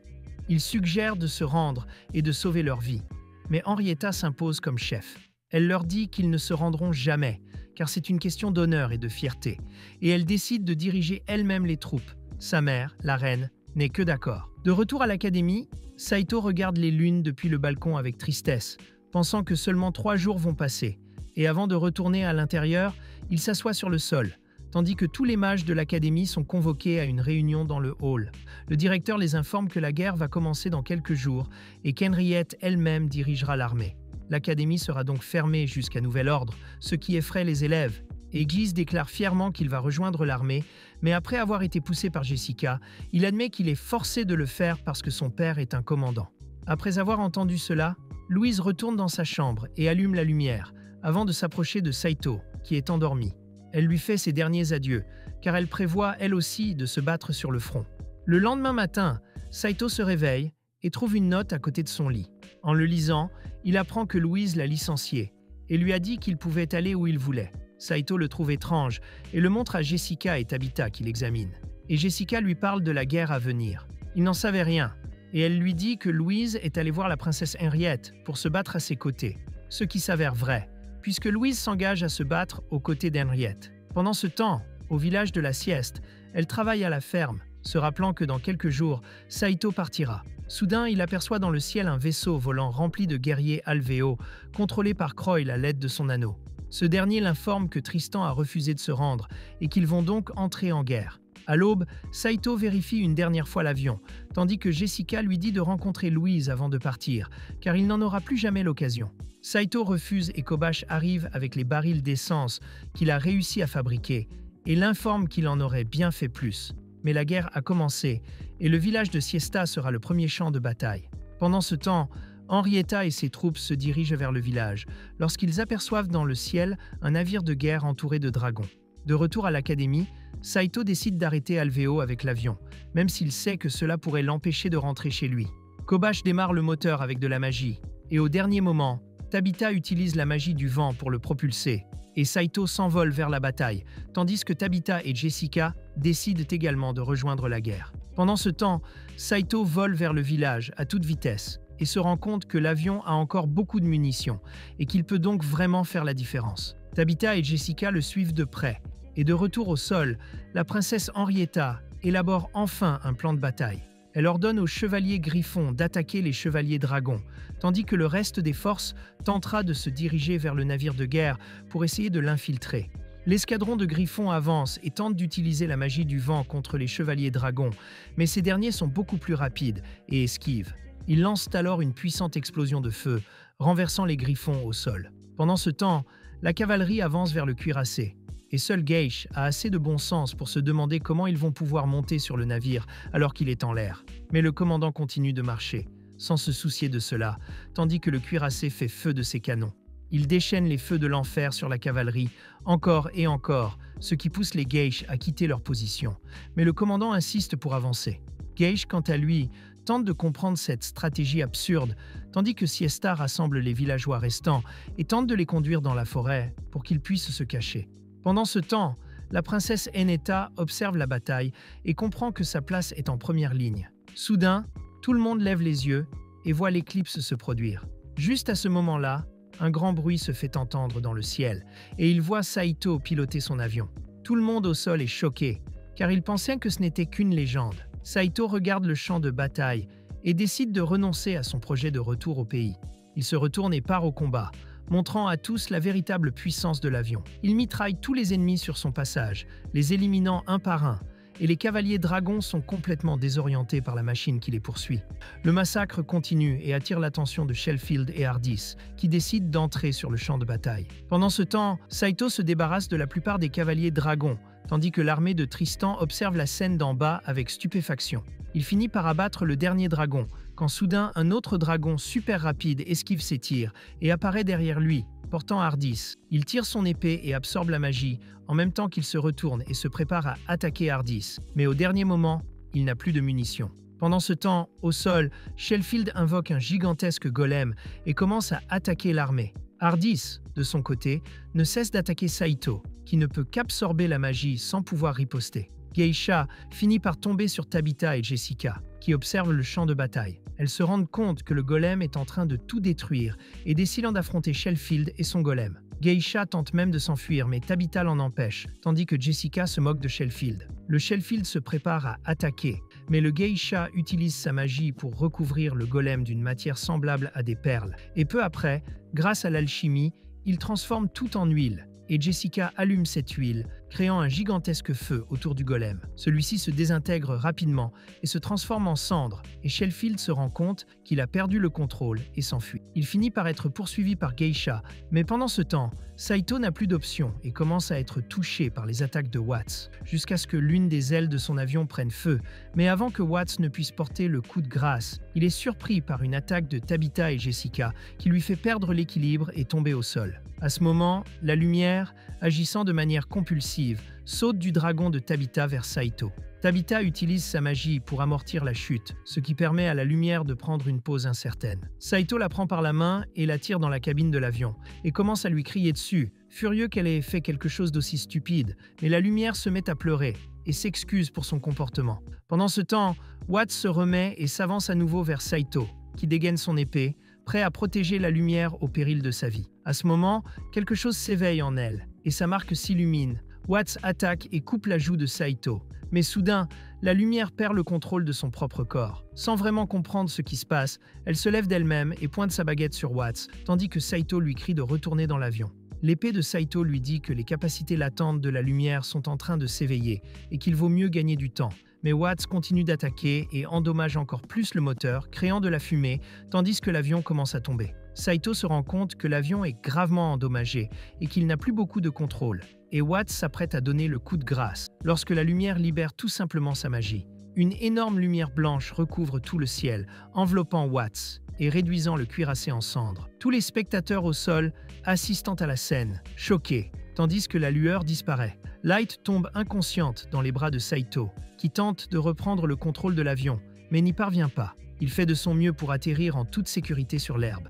Ils suggèrent de se rendre et de sauver leur vie. Mais Henrietta s'impose comme chef. Elle leur dit qu'ils ne se rendront jamais, car c'est une question d'honneur et de fierté, et elle décide de diriger elle-même les troupes. Sa mère, la reine, n'est que d'accord. De retour à l'académie, Saito regarde les lunes depuis le balcon avec tristesse, pensant que seulement 3 jours vont passer. Et avant de retourner à l'intérieur, il s'assoit sur le sol, tandis que tous les mages de l'académie sont convoqués à une réunion dans le hall. Le directeur les informe que la guerre va commencer dans quelques jours et qu'Henriette elle-même dirigera l'armée. L'académie sera donc fermée jusqu'à nouvel ordre, ce qui effraie les élèves. Et Guise déclare fièrement qu'il va rejoindre l'armée, mais après avoir été poussé par Jessica, il admet qu'il est forcé de le faire parce que son père est un commandant. Après avoir entendu cela, Louise retourne dans sa chambre et allume la lumière, avant de s'approcher de Saito, qui est endormi. Elle lui fait ses derniers adieux, car elle prévoit elle aussi de se battre sur le front. Le lendemain matin, Saito se réveille et trouve une note à côté de son lit. En le lisant, il apprend que Louise l'a licencié et lui a dit qu'il pouvait aller où il voulait. Saito le trouve étrange et le montre à Jessica et Tabitha qui l'examinent. Et Jessica lui parle de la guerre à venir. Il n'en savait rien, et elle lui dit que Louise est allée voir la princesse Henriette pour se battre à ses côtés, ce qui s'avère vrai, puisque Louise s'engage à se battre aux côtés d'Henriette. Pendant ce temps, au village de la Sieste, elle travaille à la ferme, se rappelant que dans quelques jours, Saito partira. Soudain, il aperçoit dans le ciel un vaisseau volant rempli de guerriers alvéaux, contrôlé par Croyle à l'aide de son anneau. Ce dernier l'informe que Tristan a refusé de se rendre et qu'ils vont donc entrer en guerre. À l'aube, Saito vérifie une dernière fois l'avion, tandis que Jessica lui dit de rencontrer Louise avant de partir, car il n'en aura plus jamais l'occasion. Saito refuse et Kobash arrive avec les barils d'essence qu'il a réussi à fabriquer et l'informe qu'il en aurait bien fait plus. Mais la guerre a commencé et le village de Siesta sera le premier champ de bataille. Pendant ce temps, Henrietta et ses troupes se dirigent vers le village lorsqu'ils aperçoivent dans le ciel un navire de guerre entouré de dragons. De retour à l'académie, Saito décide d'arrêter Alvéo avec l'avion, même s'il sait que cela pourrait l'empêcher de rentrer chez lui. Kobash démarre le moteur avec de la magie, et au dernier moment, Tabitha utilise la magie du vent pour le propulser, et Saito s'envole vers la bataille, tandis que Tabitha et Jessica décident également de rejoindre la guerre. Pendant ce temps, Saito vole vers le village à toute vitesse, et se rend compte que l'avion a encore beaucoup de munitions, et qu'il peut donc vraiment faire la différence. Tabitha et Jessica le suivent de près, et de retour au sol, la princesse Henrietta élabore enfin un plan de bataille. Elle ordonne aux chevaliers griffons d'attaquer les chevaliers dragons, tandis que le reste des forces tentera de se diriger vers le navire de guerre pour essayer de l'infiltrer. L'escadron de griffons avance et tente d'utiliser la magie du vent contre les chevaliers dragons, mais ces derniers sont beaucoup plus rapides et esquivent. Ils lancent alors une puissante explosion de feu, renversant les griffons au sol. Pendant ce temps, la cavalerie avance vers le cuirassé. Et seul Geish a assez de bon sens pour se demander comment ils vont pouvoir monter sur le navire alors qu'il est en l'air. Mais le commandant continue de marcher, sans se soucier de cela, tandis que le cuirassé fait feu de ses canons. Il déchaîne les feux de l'enfer sur la cavalerie, encore et encore, ce qui pousse les Geish à quitter leur position. Mais le commandant insiste pour avancer. Geish, quant à lui, tente de comprendre cette stratégie absurde, tandis que Siesta rassemble les villageois restants et tente de les conduire dans la forêt pour qu'ils puissent se cacher. Pendant ce temps, la princesse Henrietta observe la bataille et comprend que sa place est en première ligne. Soudain, tout le monde lève les yeux et voit l'éclipse se produire. Juste à ce moment-là, un grand bruit se fait entendre dans le ciel et il voit Saito piloter son avion. Tout le monde au sol est choqué, car il pensait que ce n'était qu'une légende. Saito regarde le champ de bataille et décide de renoncer à son projet de retour au pays. Il se retourne et part au combat, montrant à tous la véritable puissance de l'avion. Il mitraille tous les ennemis sur son passage, les éliminant un par un, et les cavaliers dragons sont complètement désorientés par la machine qui les poursuit. Le massacre continue et attire l'attention de Sheffield et Hardis, qui décident d'entrer sur le champ de bataille. Pendant ce temps, Saito se débarrasse de la plupart des cavaliers dragons, tandis que l'armée de Tristan observe la scène d'en bas avec stupéfaction. Il finit par abattre le dernier dragon, quand soudain un autre dragon super rapide esquive ses tirs et apparaît derrière lui, portant Hardis. Il tire son épée et absorbe la magie, en même temps qu'il se retourne et se prépare à attaquer Hardis. Mais au dernier moment, il n'a plus de munitions. Pendant ce temps, au sol, Sheffield invoque un gigantesque golem et commence à attaquer l'armée. Hardis, de son côté, ne cesse d'attaquer Saito, qui ne peut qu'absorber la magie sans pouvoir riposter. Geisha finit par tomber sur Tabitha et Jessica, qui observent le champ de bataille. Elles se rendent compte que le golem est en train de tout détruire et décident d'affronter Sheffield et son golem. Geisha tente même de s'enfuir, mais Tabitha l'en empêche, tandis que Jessica se moque de Sheffield. Le Sheffield se prépare à attaquer, mais le Geisha utilise sa magie pour recouvrir le golem d'une matière semblable à des perles. Et peu après, grâce à l'alchimie, il transforme tout en huile. Et Jessica allume cette huile, créant un gigantesque feu autour du golem. Celui-ci se désintègre rapidement et se transforme en cendre, et Sheffield se rend compte qu'il a perdu le contrôle et s'enfuit. Il finit par être poursuivi par Geisha, mais pendant ce temps, Saito n'a plus d'option et commence à être touché par les attaques de Watts, jusqu'à ce que l'une des ailes de son avion prenne feu. Mais avant que Watts ne puisse porter le coup de grâce, Il est surpris par une attaque de Tabitha et Jessica qui lui fait perdre l'équilibre et tomber au sol. À ce moment, la lumière, agissant de manière compulsive, saute du dragon de Tabitha vers Saito. Tabitha utilise sa magie pour amortir la chute, ce qui permet à la lumière de prendre une pause incertaine. Saito la prend par la main et la tire dans la cabine de l'avion, et commence à lui crier dessus, furieux qu'elle ait fait quelque chose d'aussi stupide. Mais la lumière se met à pleurer et s'excuse pour son comportement. Pendant ce temps, Watts se remet et s'avance à nouveau vers Saito, qui dégaine son épée, prêt à protéger la lumière au péril de sa vie. À ce moment, quelque chose s'éveille en elle, et sa marque s'illumine. Watts attaque et coupe la joue de Saito. Mais soudain, la lumière perd le contrôle de son propre corps. Sans vraiment comprendre ce qui se passe, elle se lève d'elle-même et pointe sa baguette sur Watts, tandis que Saito lui crie de retourner dans l'avion. L'épée de Saito lui dit que les capacités latentes de la lumière sont en train de s'éveiller et qu'il vaut mieux gagner du temps. Mais Watts continue d'attaquer et endommage encore plus le moteur, créant de la fumée, tandis que l'avion commence à tomber. Saito se rend compte que l'avion est gravement endommagé et qu'il n'a plus beaucoup de contrôle. Et Watts s'apprête à donner le coup de grâce, lorsque la lumière libère tout simplement sa magie. Une énorme lumière blanche recouvre tout le ciel, enveloppant Watts et réduisant le cuirassé en cendres. Tous les spectateurs au sol assistant à la scène, choqués, tandis que la lueur disparaît. Light tombe inconsciente dans les bras de Saito, qui tente de reprendre le contrôle de l'avion, mais n'y parvient pas. Il fait de son mieux pour atterrir en toute sécurité sur l'herbe.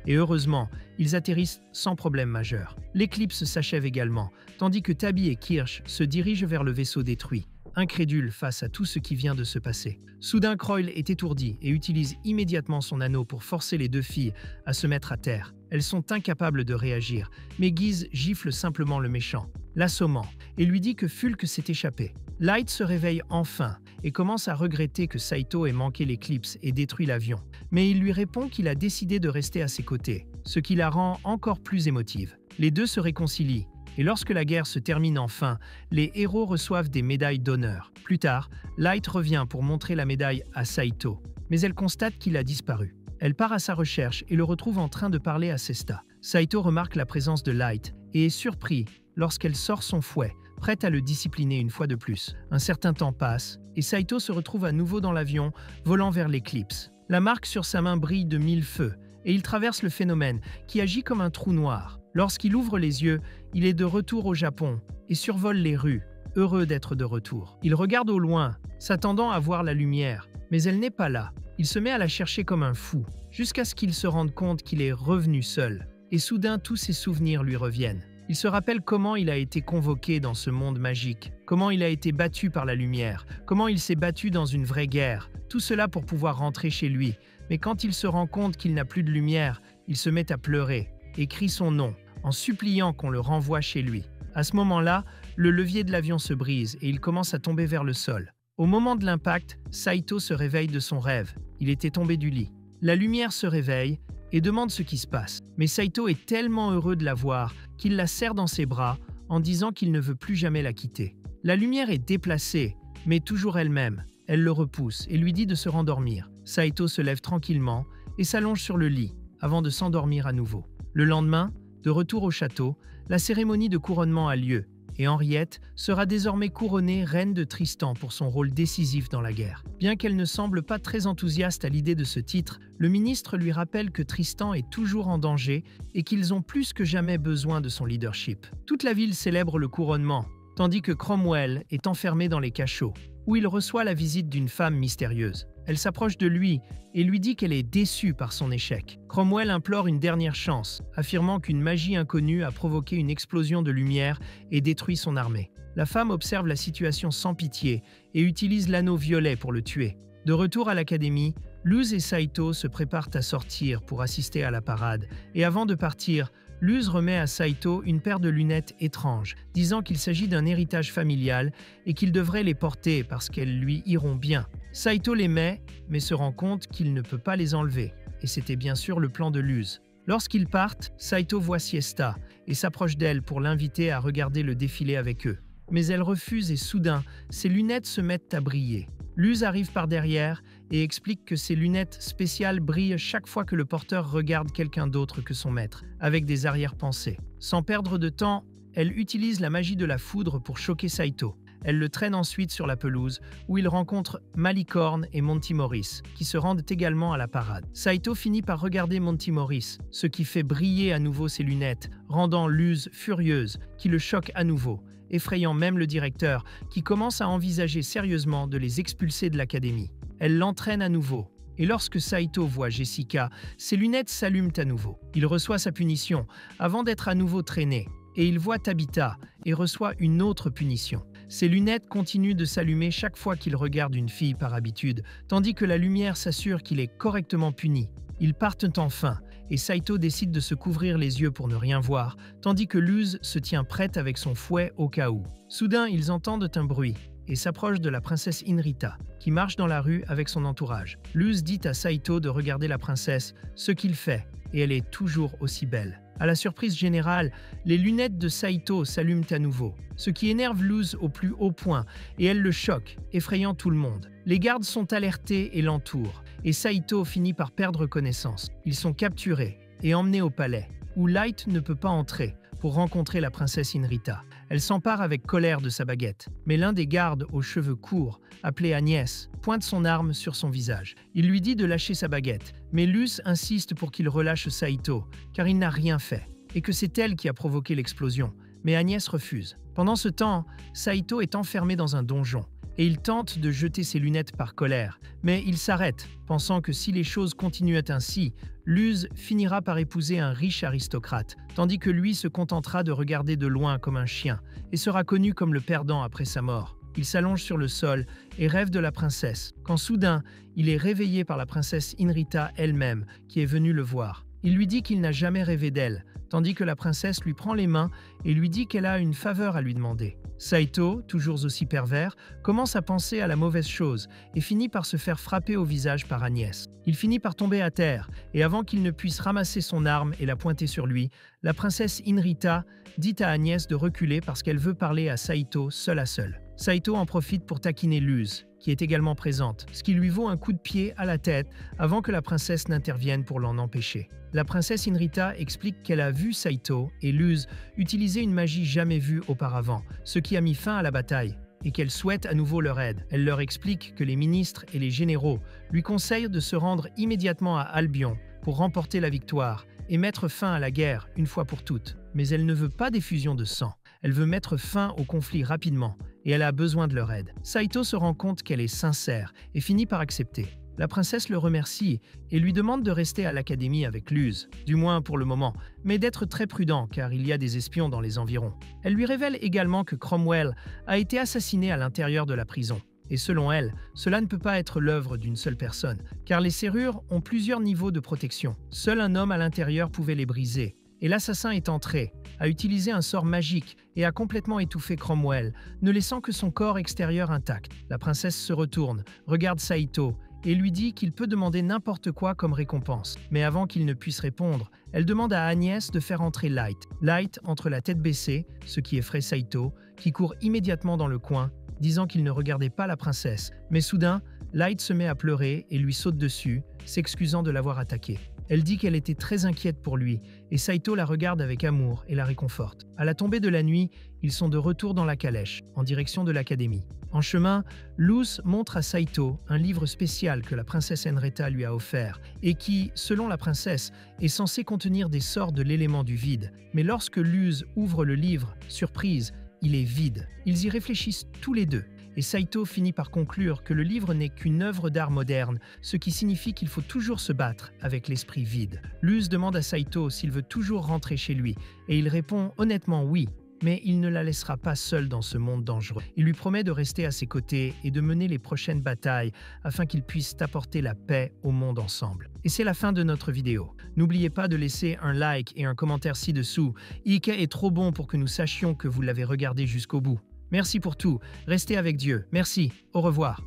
Et heureusement, ils atterrissent sans problème majeur. L'éclipse s'achève également, tandis que Tabby et Kirsch se dirigent vers le vaisseau détruit, incrédules face à tout ce qui vient de se passer. Soudain, Croyle est étourdi et utilise immédiatement son anneau pour forcer les deux filles à se mettre à terre. Elles sont incapables de réagir, mais Guise gifle simplement le méchant, l'assommant, et lui dit que Fulk s'est échappé. Light se réveille enfin et commence à regretter que Saito ait manqué l'éclipse et détruit l'avion. Mais il lui répond qu'il a décidé de rester à ses côtés, ce qui la rend encore plus émotive. Les deux se réconcilient, et lorsque la guerre se termine enfin, les héros reçoivent des médailles d'honneur. Plus tard, Light revient pour montrer la médaille à Saito, mais elle constate qu'il a disparu. Elle part à sa recherche et le retrouve en train de parler à Sesta. Saito remarque la présence de Light et est surpris lorsqu'elle sort son fouet, prête à le discipliner une fois de plus. Un certain temps passe et Saito se retrouve à nouveau dans l'avion, volant vers l'éclipse. La marque sur sa main brille de 1000 feux et il traverse le phénomène qui agit comme un trou noir. Lorsqu'il ouvre les yeux, il est de retour au Japon et survole les rues, heureux d'être de retour. Il regarde au loin, s'attendant à voir la lumière, mais elle n'est pas là. Il se met à la chercher comme un fou, jusqu'à ce qu'il se rende compte qu'il est revenu seul. Et soudain, tous ses souvenirs lui reviennent. Il se rappelle comment il a été convoqué dans ce monde magique, comment il a été battu par la lumière, comment il s'est battu dans une vraie guerre, tout cela pour pouvoir rentrer chez lui. Mais quand il se rend compte qu'il n'a plus de lumière, il se met à pleurer et crie son nom, en suppliant qu'on le renvoie chez lui. À ce moment-là, le levier de l'avion se brise et il commence à tomber vers le sol. Au moment de l'impact, Saito se réveille de son rêve. Il était tombé du lit. La lumière se réveille et demande ce qui se passe. Mais Saito est tellement heureux de la voir qu'il la serre dans ses bras en disant qu'il ne veut plus jamais la quitter. La lumière est déplacée, mais toujours elle-même. Elle le repousse et lui dit de se rendormir. Saito se lève tranquillement et s'allonge sur le lit avant de s'endormir à nouveau. Le lendemain, de retour au château, la cérémonie de couronnement a lieu et Henriette sera désormais couronnée reine de Tristan pour son rôle décisif dans la guerre. Bien qu'elle ne semble pas très enthousiaste à l'idée de ce titre, le ministre lui rappelle que Tristan est toujours en danger et qu'ils ont plus que jamais besoin de son leadership. Toute la ville célèbre le couronnement, tandis que Cromwell est enfermé dans les cachots, où il reçoit la visite d'une femme mystérieuse. Elle s'approche de lui et lui dit qu'elle est déçue par son échec. Cromwell implore une dernière chance, affirmant qu'une magie inconnue a provoqué une explosion de lumière et détruit son armée. La femme observe la situation sans pitié et utilise l'anneau violet pour le tuer. De retour à l'académie, Luz et Saito se préparent à sortir pour assister à la parade, et avant de partir, Luz remet à Saito une paire de lunettes étranges, disant qu'il s'agit d'un héritage familial et qu'il devrait les porter parce qu'elles lui iront bien. Saito les met, mais se rend compte qu'il ne peut pas les enlever, et c'était bien sûr le plan de Luz. Lorsqu'ils partent, Saito voit Siesta et s'approche d'elle pour l'inviter à regarder le défilé avec eux. Mais elle refuse et soudain, ses lunettes se mettent à briller. Luz arrive par derrière et explique que ces lunettes spéciales brillent chaque fois que le porteur regarde quelqu'un d'autre que son maître, avec des arrière-pensées. Sans perdre de temps, elle utilise la magie de la foudre pour choquer Saito. Elle le traîne ensuite sur la pelouse, où il rencontre Malicorne et Monty Morris, qui se rendent également à la parade. Saito finit par regarder Monty Morris, ce qui fait briller à nouveau ses lunettes, rendant Luz furieuse, qui le choque à nouveau, effrayant même le directeur, qui commence à envisager sérieusement de les expulser de l'académie. Elle l'entraîne à nouveau. Et lorsque Saito voit Jessica, ses lunettes s'allument à nouveau. Il reçoit sa punition, avant d'être à nouveau traîné. Et il voit Tabitha, et reçoit une autre punition. Ses lunettes continuent de s'allumer chaque fois qu'il regarde une fille par habitude, tandis que la lumière s'assure qu'il est correctement puni. Ils partent enfin, et Saito décide de se couvrir les yeux pour ne rien voir, tandis que Luz se tient prête avec son fouet au cas où. Soudain, ils entendent un bruit et s'approchent de la princesse Inrita, qui marche dans la rue avec son entourage. Luz dit à Saito de regarder la princesse, ce qu'il fait, et elle est toujours aussi belle. À la surprise générale, les lunettes de Saito s'allument à nouveau, ce qui énerve Luz au plus haut point, et elle le choque, effrayant tout le monde. Les gardes sont alertés et l'entourent, et Saito finit par perdre connaissance. Ils sont capturés et emmenés au palais, où Light ne peut pas entrer pour rencontrer la princesse Inrita. Elle s'empare avec colère de sa baguette, mais l'un des gardes aux cheveux courts, appelé Agnès, pointe son arme sur son visage. Il lui dit de lâcher sa baguette, mais Luz insiste pour qu'il relâche Saito, car il n'a rien fait, et que c'est elle qui a provoqué l'explosion. Mais Agnès refuse. Pendant ce temps, Saito est enfermé dans un donjon, et il tente de jeter ses lunettes par colère, mais il s'arrête, pensant que si les choses continuent ainsi, Luz finira par épouser un riche aristocrate, tandis que lui se contentera de regarder de loin comme un chien, et sera connu comme le perdant après sa mort. Il s'allonge sur le sol et rêve de la princesse, quand soudain, il est réveillé par la princesse Inrita elle-même, qui est venue le voir. Il lui dit qu'il n'a jamais rêvé d'elle, tandis que la princesse lui prend les mains et lui dit qu'elle a une faveur à lui demander. Saito, toujours aussi pervers, commence à penser à la mauvaise chose et finit par se faire frapper au visage par Agnès. Il finit par tomber à terre, et avant qu'il ne puisse ramasser son arme et la pointer sur lui, la princesse Inrita dit à Agnès de reculer parce qu'elle veut parler à Saito seul à seul. Saito en profite pour taquiner Luz, qui est également présente, ce qui lui vaut un coup de pied à la tête avant que la princesse n'intervienne pour l'en empêcher. La princesse Inrita explique qu'elle a vu Saito et Luz utiliser une magie jamais vue auparavant, ce qui a mis fin à la bataille, et qu'elle souhaite à nouveau leur aide. Elle leur explique que les ministres et les généraux lui conseillent de se rendre immédiatement à Albion pour remporter la victoire et mettre fin à la guerre une fois pour toutes. Mais elle ne veut pas d'effusion de sang. Elle veut mettre fin au conflit rapidement, et elle a besoin de leur aide. Saito se rend compte qu'elle est sincère et finit par accepter. La princesse le remercie et lui demande de rester à l'académie avec Luz, du moins pour le moment, mais d'être très prudent car il y a des espions dans les environs. Elle lui révèle également que Cromwell a été assassiné à l'intérieur de la prison. Et selon elle, cela ne peut pas être l'œuvre d'une seule personne, car les serrures ont plusieurs niveaux de protection. Seul un homme à l'intérieur pouvait les briser. Et l'assassin est entré, a utilisé un sort magique et a complètement étouffé Cromwell, ne laissant que son corps extérieur intact. La princesse se retourne, regarde Saito et lui dit qu'il peut demander n'importe quoi comme récompense. Mais avant qu'il ne puisse répondre, elle demande à Agnès de faire entrer Light. Light entre la tête baissée, ce qui effraie Saito, qui court immédiatement dans le coin, disant qu'il ne regardait pas la princesse. Mais soudain, Light se met à pleurer et lui saute dessus, s'excusant de l'avoir attaqué. Elle dit qu'elle était très inquiète pour lui, et Saito la regarde avec amour et la réconforte. À la tombée de la nuit, ils sont de retour dans la calèche, en direction de l'académie. En chemin, Luz montre à Saito un livre spécial que la princesse Henrietta lui a offert, et qui, selon la princesse, est censé contenir des sorts de l'élément du vide. Mais lorsque Luz ouvre le livre, surprise, il est vide. Ils y réfléchissent tous les deux. Et Saito finit par conclure que le livre n'est qu'une œuvre d'art moderne, ce qui signifie qu'il faut toujours se battre avec l'esprit vide. Luz demande à Saito s'il veut toujours rentrer chez lui, et il répond honnêtement oui, mais il ne la laissera pas seule dans ce monde dangereux. Il lui promet de rester à ses côtés et de mener les prochaines batailles afin qu'ils puissent apporter la paix au monde ensemble. Et c'est la fin de notre vidéo. N'oubliez pas de laisser un like et un commentaire ci-dessous. Ike est trop bon pour que nous sachions que vous l'avez regardé jusqu'au bout. Merci pour tout. Restez avec Dieu. Merci. Au revoir.